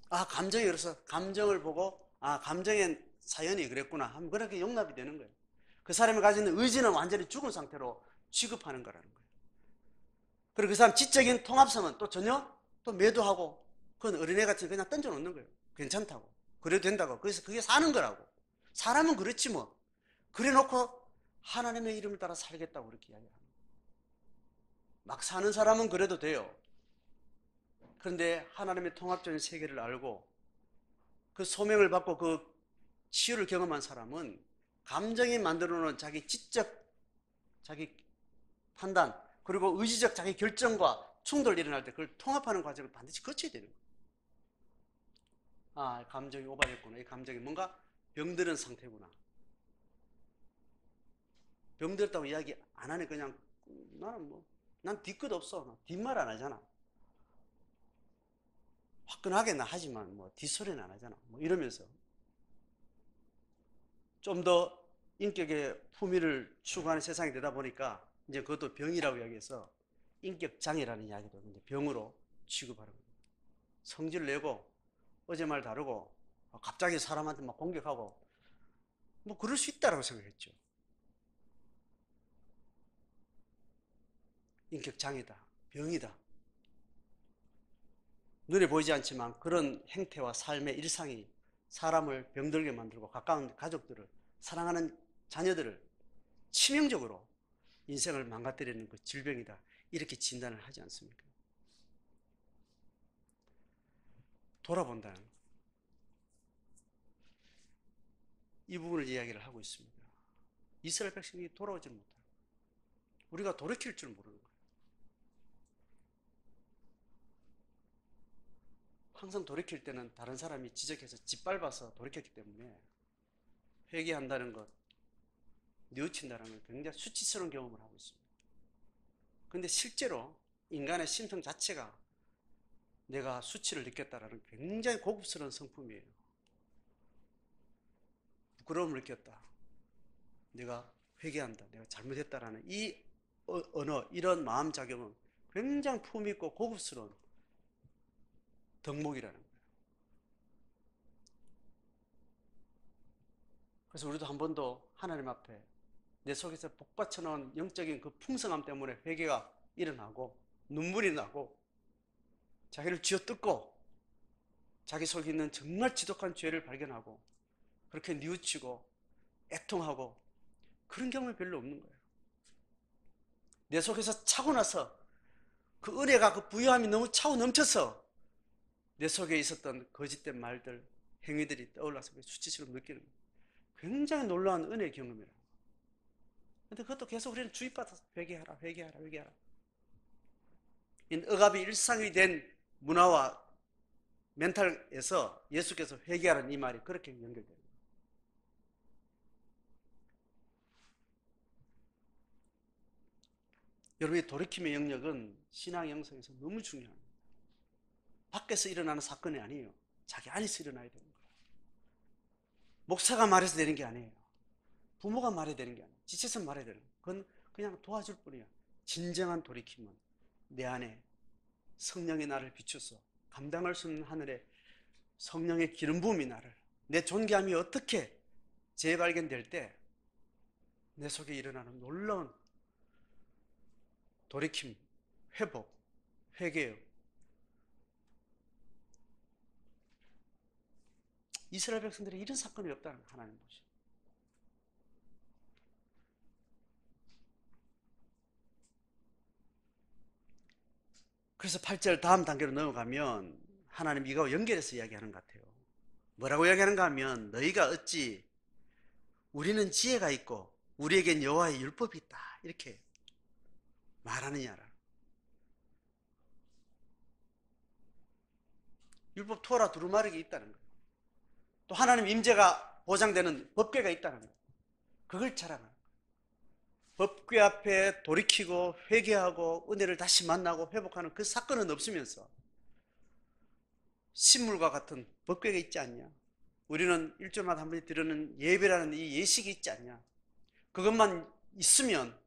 A: 아 감정이 그래서 감정을 보고 아 감정의 사연이 그랬구나 하면 그렇게 용납이 되는 거예요. 그 사람이 가지고 있는 의지는 완전히 죽은 상태로 취급하는 거라는 거예요. 그리고 그 사람 지적인 통합성은 또 전혀 또 매도하고 그건 어린애같이 그냥 던져놓는 거예요. 괜찮다고 그래도 된다고. 그래서 그게 사는 거라고. 사람은 그렇지 뭐. 그래 놓고 하나님의 이름을 따라 살겠다고 그렇게 이야기하는 거예요. 막 사는 사람은 그래도 돼요. 그런데 하나님의 통합적인 세계를 알고 그 소명을 받고 그 치유를 경험한 사람은 감정이 만들어놓은 자기 지적, 자기 판단, 그리고 의지적 자기 결정과 충돌이 일어날 때 그걸 통합하는 과정을 반드시 거쳐야 되는 거예요. 아, 감정이 오버됐구나. 이 감정이 뭔가 병드는 상태구나. 병들었다고 이야기 안 하니 그냥 나는 난 뒤끝 없어. 뒷말 안 하잖아. 화끈하게는 하지만 뒷소리는 안 하잖아. 이러면서 좀 더 인격의 품위를 추구하는 세상이 되다 보니까 이제 그것도 병이라고 이야기해서 인격 장애라는 이야기도 이제 병으로 취급하는 거예요. 성질 내고 어제 말 다르고 갑자기 사람한테 막 공격하고 그럴 수 있다라고 생각했죠. 인격 장애다, 병이다. 눈에 보이지 않지만 그런 행태와 삶의 일상이 사람을 병들게 만들고 가까운 가족들을, 사랑하는 자녀들을 치명적으로 인생을 망가뜨리는 그 질병이다, 이렇게 진단을 하지 않습니까? 돌아본다는 이 부분을 이야기를 하고 있습니다. 이스라엘 백성이 돌아오지 못하고 우리가 돌이킬 줄 모르는 거예요. 항상 돌이킬 때는 다른 사람이 지적해서 짓밟아서 돌이켰기 때문에 회개한다는 것, 뉘우친다는 것, 굉장히 수치스러운 경험을 하고 있습니다. 그런데 실제로 인간의 심성 자체가 내가 수치를 느꼈다라는 굉장히 고급스러운 성품이에요. 부끄러움을 느꼈다, 내가 회개한다, 내가 잘못했다라는 이 언어, 이런 마음작용은 굉장히 품있고 고급스러운 덕목이라는 거예요. 그래서 우리도 한 번 더 하나님 앞에 내 속에서 복받쳐 놓은 영적인 그 풍성함 때문에 회개가 일어나고 눈물이 나고 자기를 쥐어뜯고 자기 속에 있는 정말 지독한 죄를 발견하고 그렇게 뉘우치고 애통하고 그런 경험이 별로 없는 거예요. 내 속에서 차고 나서 그 은혜가, 그 부유함이 너무 차고 넘쳐서 내 속에 있었던 거짓된 말들, 행위들이 떠올라서 수치스러움 느끼는 거예요. 굉장히 놀라운 은혜의 경험이에요. 근데 그것도 계속 우리는 주입받아서 회개하라, 회개하라, 회개하라. 억압이 일상이 된 문화와 멘탈에서 예수께서 회개하라는 이 말이 그렇게 연결돼요. 여러분의 돌이킴의 영역은 신앙 영성에서 너무 중요합니다. 밖에서 일어나는 사건이 아니에요. 자기 안에서 일어나야 되는 거예요. 목사가 말해서 되는 게 아니에요. 부모가 말해야 되는 게 아니에요. 지체서 말해야 되는 거예요. 그건 그냥 도와줄 뿐이야. 진정한 돌이킴은 내 안에 성령이 나를 비춰서 감당할 수 없는 하늘의 성령의 기름 부음이 나를, 내 존귀함이 어떻게 재발견될 때 내 속에 일어나는 놀라운 돌이킴, 회복, 회개요. 이스라엘 백성들이 이런 사건이 없다는 거 하나님 보시죠. 그래서 8절 다음 단계로 넘어가면 하나님 이거 연결해서 이야기하는 것 같아요. 뭐라고 이야기하는가 하면 너희가 어찌 우리는 지혜가 있고 우리에겐 여호와의 율법이 있다 이렇게 말하느냐라. 율법 토라 두루마리가 있다는 거예요. 또 하나님 임재가 보장되는 법궤가 있다는 거예요. 그걸 자랑하는 거예요. 법궤 앞에 돌이키고 회개하고 은혜를 다시 만나고 회복하는 그 사건은 없으면서 신물과 같은 법궤가 있지 않냐? 우리는 일주일마다 한 번씩 드리는 예배라는 이 예식이 있지 않냐? 그것만 있으면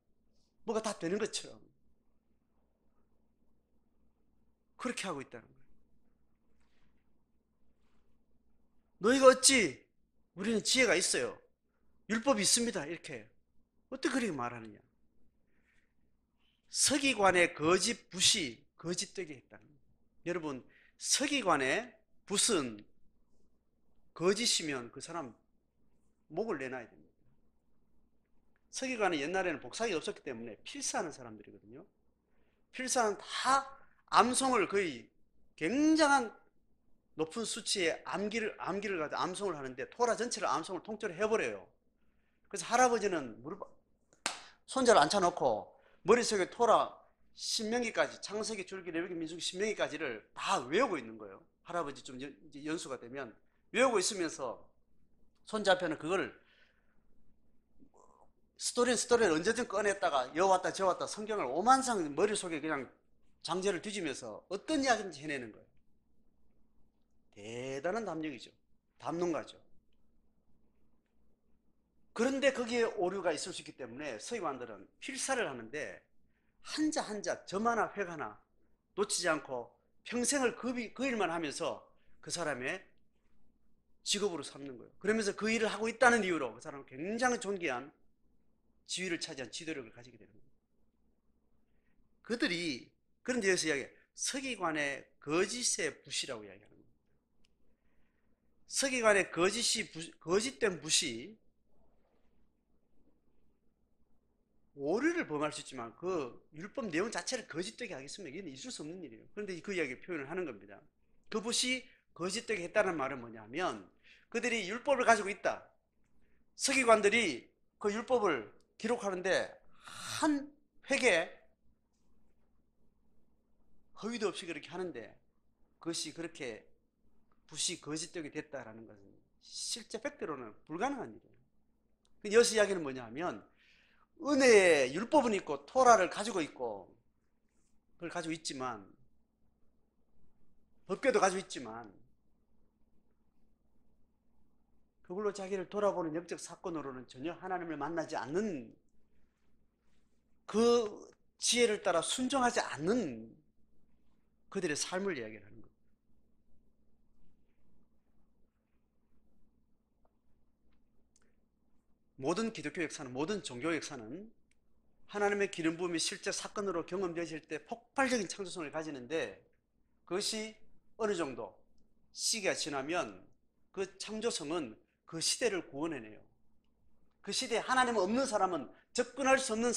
A: 뭐가 다 되는 것처럼 그렇게 하고 있다는 거예요. 너희가 어찌 우리는 지혜가 있어요, 율법이 있습니다, 이렇게 어떻게 그렇게 말하느냐? 서기관의 거짓 붓이 거짓되게 했다는 거예요. 여러분, 서기관의 붓은 거짓이면 그 사람 목을 내놔야 됩니다. 서기관은 옛날에는 복사기 없었기 때문에 필사하는 사람들이거든요. 필사는 다 암송을 거의 굉장한 높은 수치의 암기를 가지고 암송을 하는데 토라 전체를 암송을 통째로 해버려요. 그래서 할아버지는 손자를 앉혀놓고 머릿속에 토라 신명기까지 창세기, 출애굽기, 레위기, 민수기, 신명기까지를 다 외우고 있는 거예요. 할아버지 좀 연수가 되면 외우고 있으면서 손자 앞에는 그걸 스토리는 언제든 꺼냈다가 여왔다 저왔다 성경을 오만상 머릿속에 그냥 장제를 뒤지면서 어떤 이야기인지 해내는 거예요. 대단한 담력이죠. 담론가죠. 그런데 거기에 오류가 있을 수 있기 때문에 서기관들은 필사를 하는데 한자 한자 점 하나 획 하나 놓치지 않고 평생을 그 일만 하면서 그 사람의 직업으로 삼는 거예요. 그러면서 그 일을 하고 있다는 이유로 그 사람은 굉장히 존귀한 지위를 차지한 지도력을 가지게 되는 거예요. 그들이 그런 데서 이야기해요. 서기관의 거짓의 붓이라고 이야기하는 거예요. 서기관의 거짓된 붓이 오류를 범할 수 있지만 그 율법 내용 자체를 거짓되게 하겠습니까? 이건 있을 수 없는 일이에요. 그런데 그 이야기 표현을 하는 겁니다. 그 붓이 거짓되게 했다는 말은 뭐냐면 그들이 율법을 가지고 있다. 서기관들이 그 율법을 기록하는데 한 획에 허위도 없이 그렇게 하는데 그것이 그렇게 붓이 거짓되게 됐다라는 것은 실제 팩트로는 불가능한 일이에요. 여기서 이야기는 뭐냐면 은혜의 율법은 있고 토라를 가지고 있고 그걸 가지고 있지만 법궤도 가지고 있지만 그걸로 자기를 돌아보는 영적 사건으로는 전혀 하나님을 만나지 않는 그 지혜를 따라 순종하지 않는 그들의 삶을 이야기하는 겁니다. 모든 기독교 역사는 모든 종교 역사는 하나님의 기름 부음이 실제 사건으로 경험되어질 때 폭발적인 창조성을 가지는데 그것이 어느 정도 시기가 지나면 그 창조성은 그 시대를 구원해내요. 그 시대에 하나님 없는 사람은 접근할 수 없는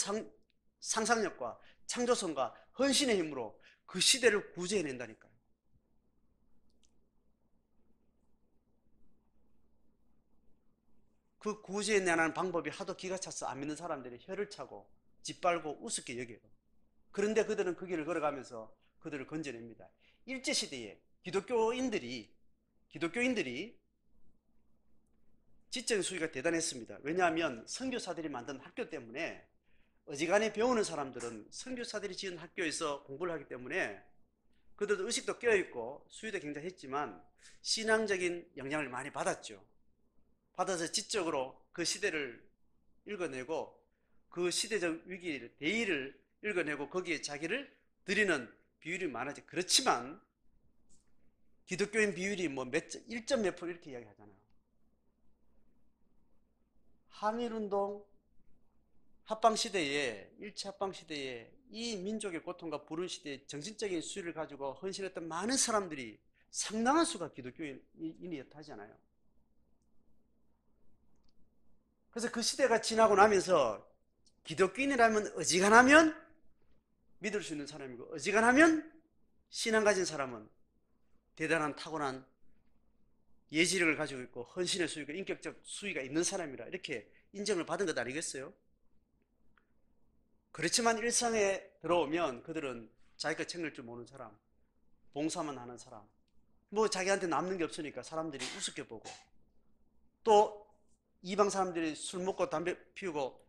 A: 상상력과 창조성과 헌신의 힘으로 그 시대를 구제해낸다니까요. 그 구제해내는 방법이 하도 기가 차서 안 믿는 사람들이 혀를 차고 짓밟고 우습게 여겨요. 그런데 그들은 그 길을 걸어가면서 그들을 건져냅니다. 일제시대에 기독교인들이 지적인 수위가 대단했습니다. 왜냐하면 선교사들이 만든 학교 때문에 어지간히 배우는 사람들은 선교사들이 지은 학교에서 공부를 하기 때문에 그들도 의식도 깨어있고 수위도 굉장했지만 신앙적인 영향을 많이 받았죠. 받아서 지적으로 그 시대를 읽어내고 그 시대적 위기를 대의를 읽어내고 거기에 자기를 드리는 비율이 많아지. 그렇지만 기독교인 비율이 뭐 1점 몇 프로 이렇게 이야기하잖아요. 항일운동 합방시대에 1차 합방시대에 이 민족의 고통과 부른 시대에 정신적인 수위를 가지고 헌신했던 많은 사람들이 상당한 수가 기독교인이었다 하잖아요. 그래서 그 시대가 지나고 나면서 기독교인이라면 어지간하면 믿을 수 있는 사람이고 어지간하면 신앙 가진 사람은 대단한 타고난 예지력을 가지고 있고 헌신의 수위가 인격적 수위가 있는 사람이라 이렇게 인정을 받은 것 아니겠어요? 그렇지만 일상에 들어오면 그들은 자기가 챙길 줄 모르는 사람, 봉사만 하는 사람, 뭐 자기한테 남는 게 없으니까 사람들이 우습게 보고 또 이방 사람들이 술 먹고 담배 피우고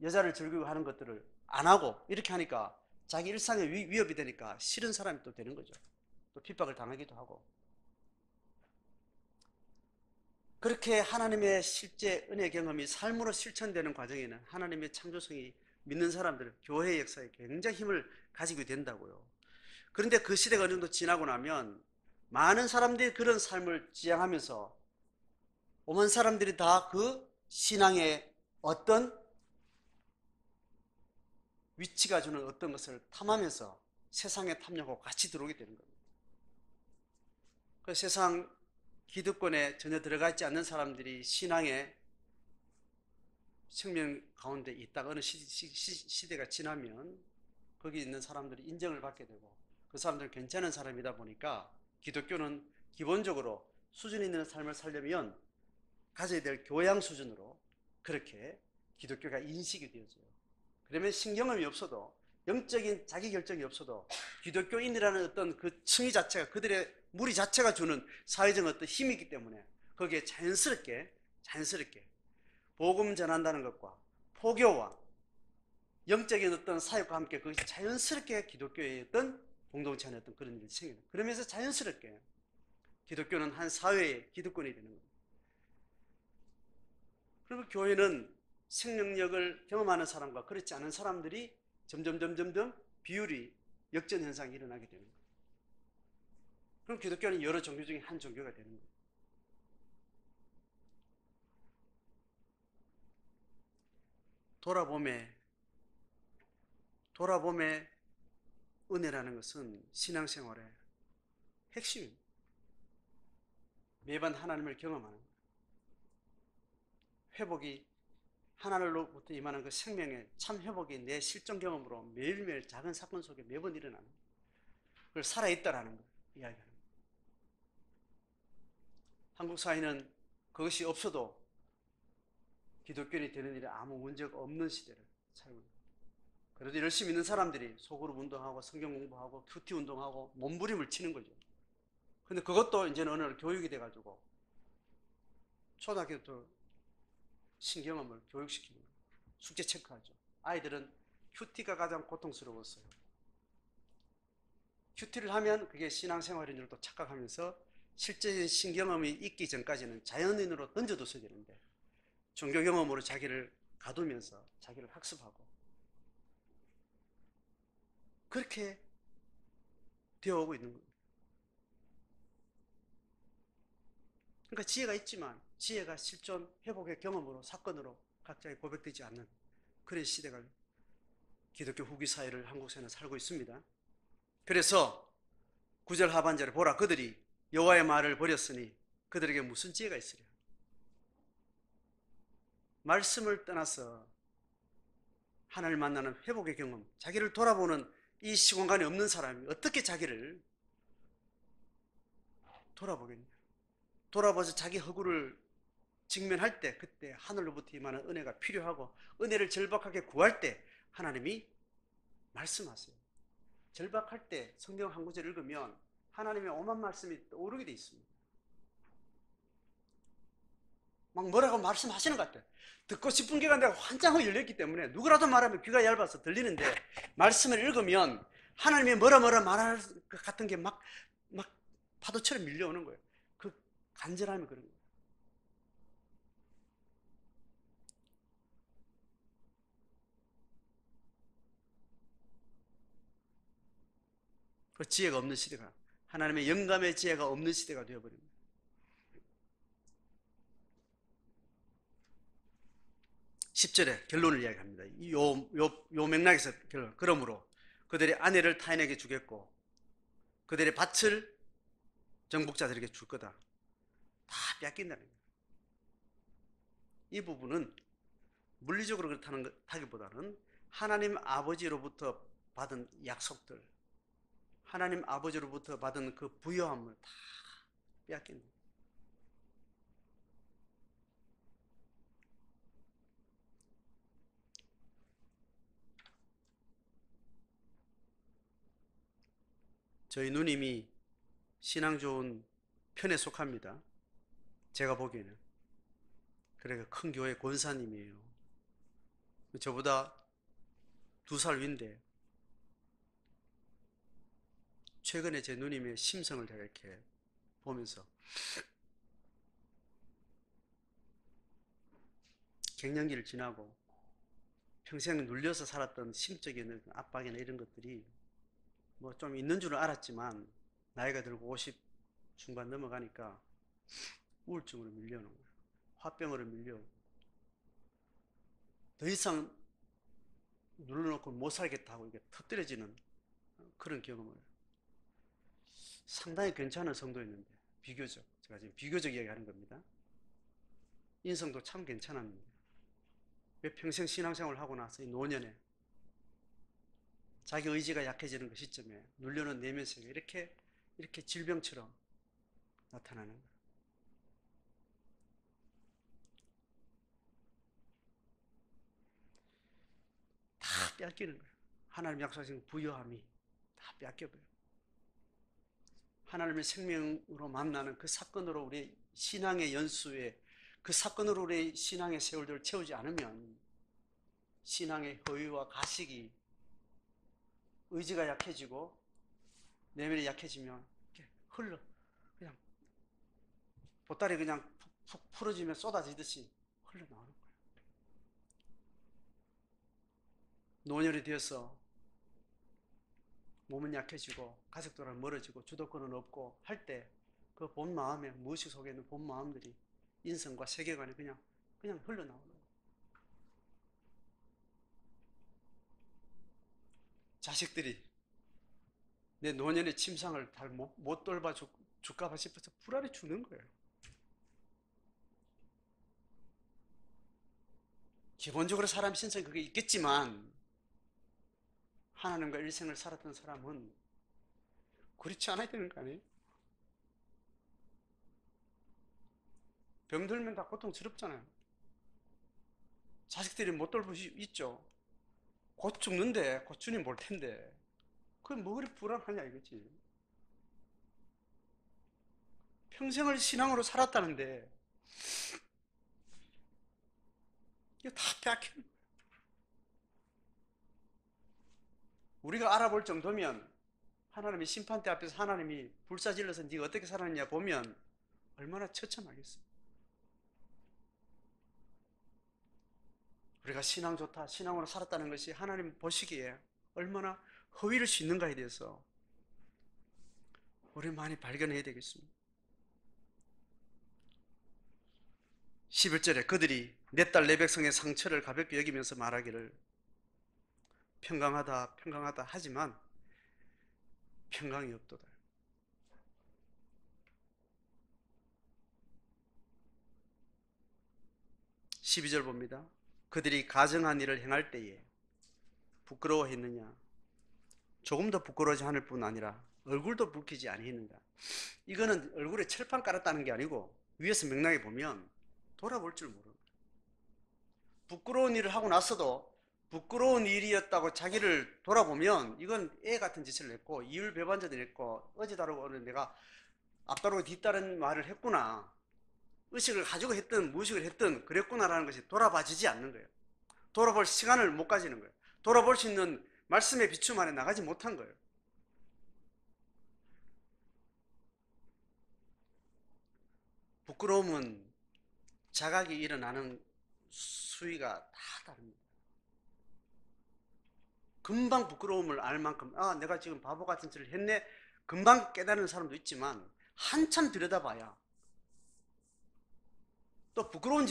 A: 여자를 즐기고 하는 것들을 안 하고 이렇게 하니까 자기 일상에 위협이 되니까 싫은 사람이 또 되는 거죠. 또 핍박을 당하기도 하고. 그렇게 하나님의 실제 은혜 경험이 삶으로 실천되는 과정에는 하나님의 창조성이 믿는 사람들, 교회의 역사에 굉장히 힘을 가지게 된다고요. 그런데 그 시대가 어느 정도 지나고 나면 많은 사람들이 그런 삶을 지향하면서 오만 사람들이 다 그 신앙의 어떤 위치가 주는 어떤 것을 탐하면서 세상에 탐욕하고 같이 들어오게 되는 겁니다. 그 세상 기득권에 전혀 들어가 있지 않는 사람들이 신앙의 생명 가운데 있다가 어느 시대가 지나면 거기 있는 사람들이 인정을 받게 되고 그 사람들은 괜찮은 사람이다 보니까 기독교는 기본적으로 수준 있는 삶을 살려면 가져야 될 교양 수준으로 그렇게 기독교가 인식이 되어져요. 그러면 신경험이 없어도 영적인 자기결정이 없어도 기독교인이라는 어떤 그 층위 자체가 그들의 무리 자체가 주는 사회적 어떤 힘이 있기 때문에 거기에 자연스럽게 복음 전한다는 것과 포교와 영적인 어떤 사역과 함께 그것이 자연스럽게 기독교의 어떤 공동체 안에 어떤 그런 일이 생겨요. 그러면서 자연스럽게 기독교는 한 사회의 기득권이 되는 거예요. 그리고 교회는 생명력을 경험하는 사람과 그렇지 않은 사람들이 점점 비율이 역전 현상이 일어나게 되는 거예요. 그럼 기독교는 여러 종교 중에 한 종교가 되는 거예요. 돌아봄에 은혜라는 것은 신앙생활의 핵심입니다. 매번 하나님을 경험하는 거예요. 회복이 하나님으로부터 임하는 그 생명의 참 회복이 내 실존 경험으로 매일매일 작은 사건 속에 매번 일어나는 거예요. 그걸 살아있다라는 걸 이야기하는 거예요. 한국 사회는 그것이 없어도 기독교인이 되는 일에 아무 문제가 없는 시대를 살고 있습니다. 그래도 열심히 있는 사람들이 소그룹 운동하고 성경 공부하고 큐티 운동하고 몸부림을 치는 거죠. 근데 그것도 이제는 어느 날 교육이 돼가지고 초등학교 때부터 신경험을 교육시키는 거예요. 숙제 체크하죠. 아이들은 큐티가 가장 고통스러웠어요. 큐티를 하면 그게 신앙생활인 줄 또 착각하면서 실제 신경험이 있기 전까지는 자연인으로 던져뒀어야 되는데 종교 경험으로 자기를 가두면서 자기를 학습하고 그렇게 되어오고 있는 거예요. 그러니까 지혜가 있지만 지혜가 실존 회복의 경험으로 사건으로 각자의 고백되지 않는 그런 시대가 기독교 후기 사회를 한국 사회는 살고 있습니다. 그래서 9절 하반절에 보라 그들이 여호와의 말을 버렸으니 그들에게 무슨 지혜가 있으랴. 말씀을 떠나서 하나님을 만나는 회복의 경험, 자기를 돌아보는 이 시공간에 없는 사람이 어떻게 자기를 돌아보겠냐. 돌아봐서 자기 허구를 직면할 때 그때 하늘로부터 임하는 은혜가 필요하고 은혜를 절박하게 구할 때 하나님이 말씀하세요. 절박할 때 성경 한 구절 읽으면 하나님의 오만 말씀이 떠오르게 돼 있습니다. 막 뭐라고 말씀하시는 것 같아요. 듣고 싶은 귀가 내가 환장하게 열렸기 때문에 누구라도 말하면 귀가 얇아서 들리는데 말씀을 읽으면 하나님이 뭐라 말할 것 같은 게 막 파도처럼 밀려오는 거예요. 그 간절함이 그런 거예요. 그 지혜가 없는 시대가 하나님의 영감의 지혜가 없는 시대가 되어버립니다. 10절에 결론을 이야기합니다. 요 맥락에서 결론. 그러므로 그들의 아내를 타인에게 주겠고 그들의 밭을 정복자들에게 줄 거다. 다 뺏긴다는 거예요. 이 부분은 물리적으로 그렇다는 타기보다는 하나님 아버지로부터 받은 약속들, 하나님 아버지로부터 받은 그 부여함을 다 빼앗긴다. 저희 누님이 신앙 좋은 편에 속합니다. 제가 보기에는. 그러니까 큰 교회 권사님이에요. 저보다 2살 위인데 최근에 제 누님의 심성을 제가 이렇게 보면서 갱년기를 지나고 평생 눌려서 살았던 심적인 압박이나 이런 것들이 뭐 좀 있는 줄은 알았지만 나이가 들고 50 중반 넘어가니까 우울증으로 밀려오는 거예요. 화병으로 밀려오고 더 이상 눌러놓고 못 살겠다 하고 이게 터뜨려지는 그런 경험을 상당히 괜찮은 성도였는데 비교적 제가 지금 비교적 이야기하는 겁니다. 인성도 참 괜찮았는데 왜 평생 신앙생활을 하고 나서 이 노년에 자기 의지가 약해지는 그 시점에 눌려놓은 내면세가 이렇게 질병처럼 나타나는 거예요. 다 뺏기는 거예요. 하나님 약속하신 부요함이 다 뺏겨버려요. 하나님의 생명으로 만나는 그 사건으로 우리 신앙의 연수에, 그 사건으로 우리 신앙의 세월들을 채우지 않으면 신앙의 허위와 가식이, 의지가 약해지고 내면이 약해지면 이렇게 흘러, 그냥 보따리 그냥 푹 풀어지면 쏟아지듯이 흘러나오는 거예요. 노년이 되어서 몸은 약해지고 가족들은 멀어지고 주도권은 없고 할 때 그 본 마음에, 무의식 속에 있는 본 마음들이 인성과 세계관이 그냥 흘러나오는 거예요. 자식들이 내 노년의 침상을 잘 못 돌봐 줄까봐 싶어서 불안해 죽는 거예요. 기본적으로 사람 신성이 그게 있겠지만 하나님과 일생을 살았던 사람은 그렇지 않아야 되는 거 아니에요? 병들면 다 고통스럽잖아요. 자식들이 못 돌볼 수 있죠. 곧 죽는데 곧 주님 볼 텐데 그게 뭐 그리 불안하냐 이거지. 평생을 신앙으로 살았다는데 이게 다 빼앗기는 거예요. 우리가 알아볼 정도면 하나님의 심판대 앞에서 하나님이 불사질러서 네가 어떻게 살았냐 보면 얼마나 처참하겠어요. 우리가 신앙 좋다, 신앙으로 살았다는 것이 하나님 보시기에 얼마나 허위를 싣는가에 대해서 우리 많이 발견해야 되겠습니다. 11절에 그들이 내 딸 내 백성의 상처를 가볍게 여기면서 말하기를 평강하다 평강하다 하지만 평강이 없도다. 12절 봅니다. 그들이 가정한 일을 행할 때에 부끄러워했느냐? 조금 더 부끄러워하지 않을 뿐 아니라 얼굴도 붉히지 아니했는가? 이거는 얼굴에 철판 깔았다는 게 아니고 위에서 맥락에 보면 돌아볼 줄 모르는 거예요. 부끄러운 일을 하고 나서도 부끄러운 일이었다고 자기를 돌아보면 이건 애 같은 짓을 했고 이율배반전을 했고 어제 다루고 오늘 내가 앞다루고 뒤따른 말을 했구나, 의식을 가지고 했든 무의식을 했든 그랬구나라는 것이 돌아봐지지 않는 거예요. 돌아볼 시간을 못 가지는 거예요. 돌아볼 수 있는 말씀의 비춤 안에 나가지 못한 거예요. 부끄러움은 자각이 일어나는 수위가 다 다릅니다. 금방 부끄러움을 알 만큼 내가 지금 바보 같은 짓을 했네 금방 깨달는 사람도 있지만 한참 들여다봐야 또 부끄러움은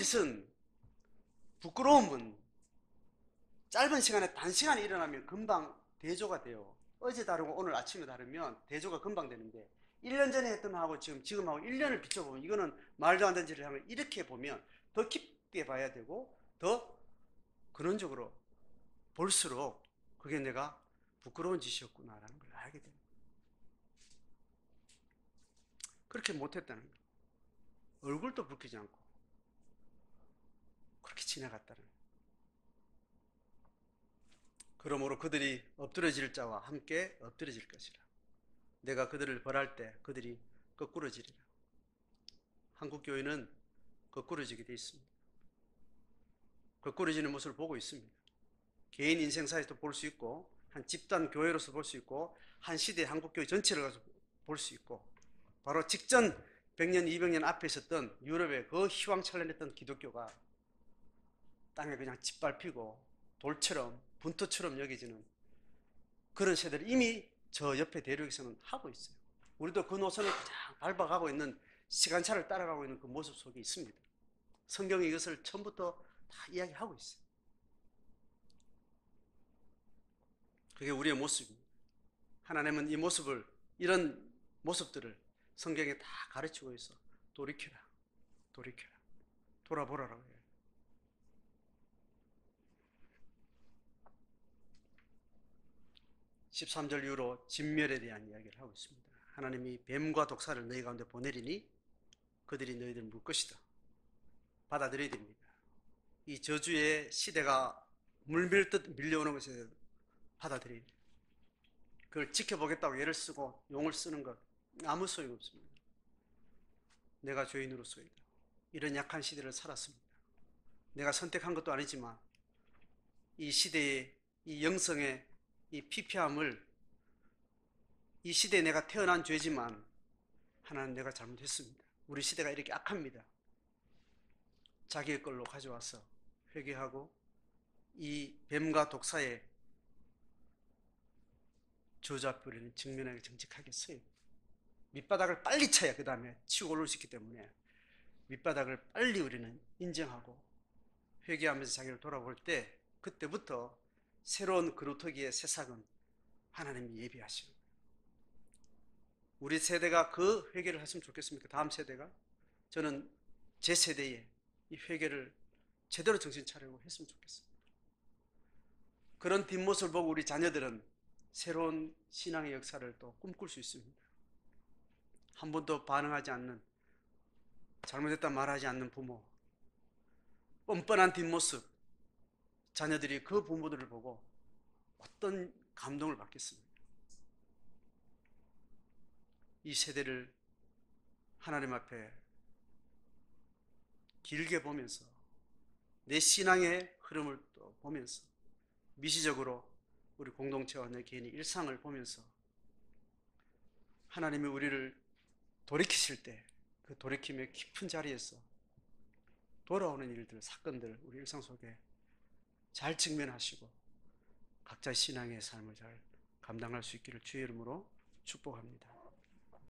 A: 짧은 시간에 단시간에 일어나면 금방 대조가 돼요. 어제 다르고 오늘 아침에 다르면 대조가 금방 되는데 1년 전에 했던 하고 지금하고 1년을 비춰보면 이거는 말도 안 되는 짓을 하면 이렇게 보면 더 깊게 봐야 되고 더 근원적으로 볼수록 그게 내가 부끄러운 짓이었구나라는 걸 알게 됩니다. 그렇게 못했다는 거예요. 얼굴도 붉히지 않고 그렇게 지나갔다는 거예요. 그러므로 그들이 엎드러질 자와 함께 엎드러질 것이라. 내가 그들을 벌할 때 그들이 거꾸러지리라. 한국교회는 거꾸러지게 되어 있습니다. 거꾸러지는 모습을 보고 있습니다. 개인 인생사에서도 볼 수 있고 한 집단 교회로서 볼 수 있고 한 시대 한국교회 전체를 가서 볼 수 있고 바로 직전 100년 200년 앞에 있었던 유럽의 그 희왕찬란했던 기독교가 땅에 그냥 짓밟히고 돌처럼 분토처럼 여겨지는 그런 세대를 이미 저 옆에 대륙에서는 하고 있어요. 우리도 그 노선을 그냥 밟아가고 있는 시간차를 따라가고 있는 그 모습 속에 있습니다. 성경이 이것을 처음부터 다 이야기하고 있어요. 그게 우리의 모습입니다. 하나님은 이 모습을, 이런 모습들을 성경에 다 가르치고 있어. 돌이켜라, 돌이켜라, 돌아보라라고 해요. 13절 이후로 진멸에 대한 이야기를 하고 있습니다. 하나님이 뱀과 독사를 너희 가운데 보내리니 그들이 너희들을 물 것이다. 받아들여야 됩니다. 이 저주의 시대가 물밀듯 밀려오는 것을 받아들여야 돼요. 그걸 지켜보겠다고 애를 쓰고 용을 쓰는 것 아무 소용없습니다. 내가 죄인으로서이다. 이런 약한 시대를 살았습니다. 내가 선택한 것도 아니지만 이 시대의 이 영성의 이 피폐함을 이 시대에 내가 태어난 죄지만 하나는 내가 잘못했습니다. 우리 시대가 이렇게 악합니다. 자기의 걸로 가져와서 회개하고 이 뱀과 독사의 저주앞으로는 직면하게 정직하게 서요. 밑바닥을 빨리 쳐야 그 다음에 치고 올라올 수 있기 때문에 밑바닥을 빨리 우리는 인정하고 회개하면서 자기를 돌아볼 때 그때부터 새로운 그루터기의 새싹은 하나님이 예비하시는 거예요. 우리 세대가 그 회개를 했으면 좋겠습니까? 다음 세대가? 저는 제 세대에 이 회개를 제대로 정신 차리고 했으면 좋겠습니다. 그런 뒷모습을 보고 우리 자녀들은 새로운 신앙의 역사를 또 꿈꿀 수 있습니다. 한 번도 반응하지 않는, 잘못했다 말하지 않는 부모, 뻔뻔한 뒷모습, 자녀들이 그 부모들을 보고 어떤 감동을 받겠습니까? 이 세대를 하나님 앞에 길게 보면서 내 신앙의 흐름을 또 보면서 미시적으로 우리 공동체와 내 개인의 일상을 보면서 하나님이 우리를 돌이키실 때 그 돌이킴의 깊은 자리에서 돌아오는 일들, 사건들 우리 일상 속에 잘 직면하시고 각자의 신앙의 삶을 잘 감당할 수 있기를 주의 이름으로 축복합니다.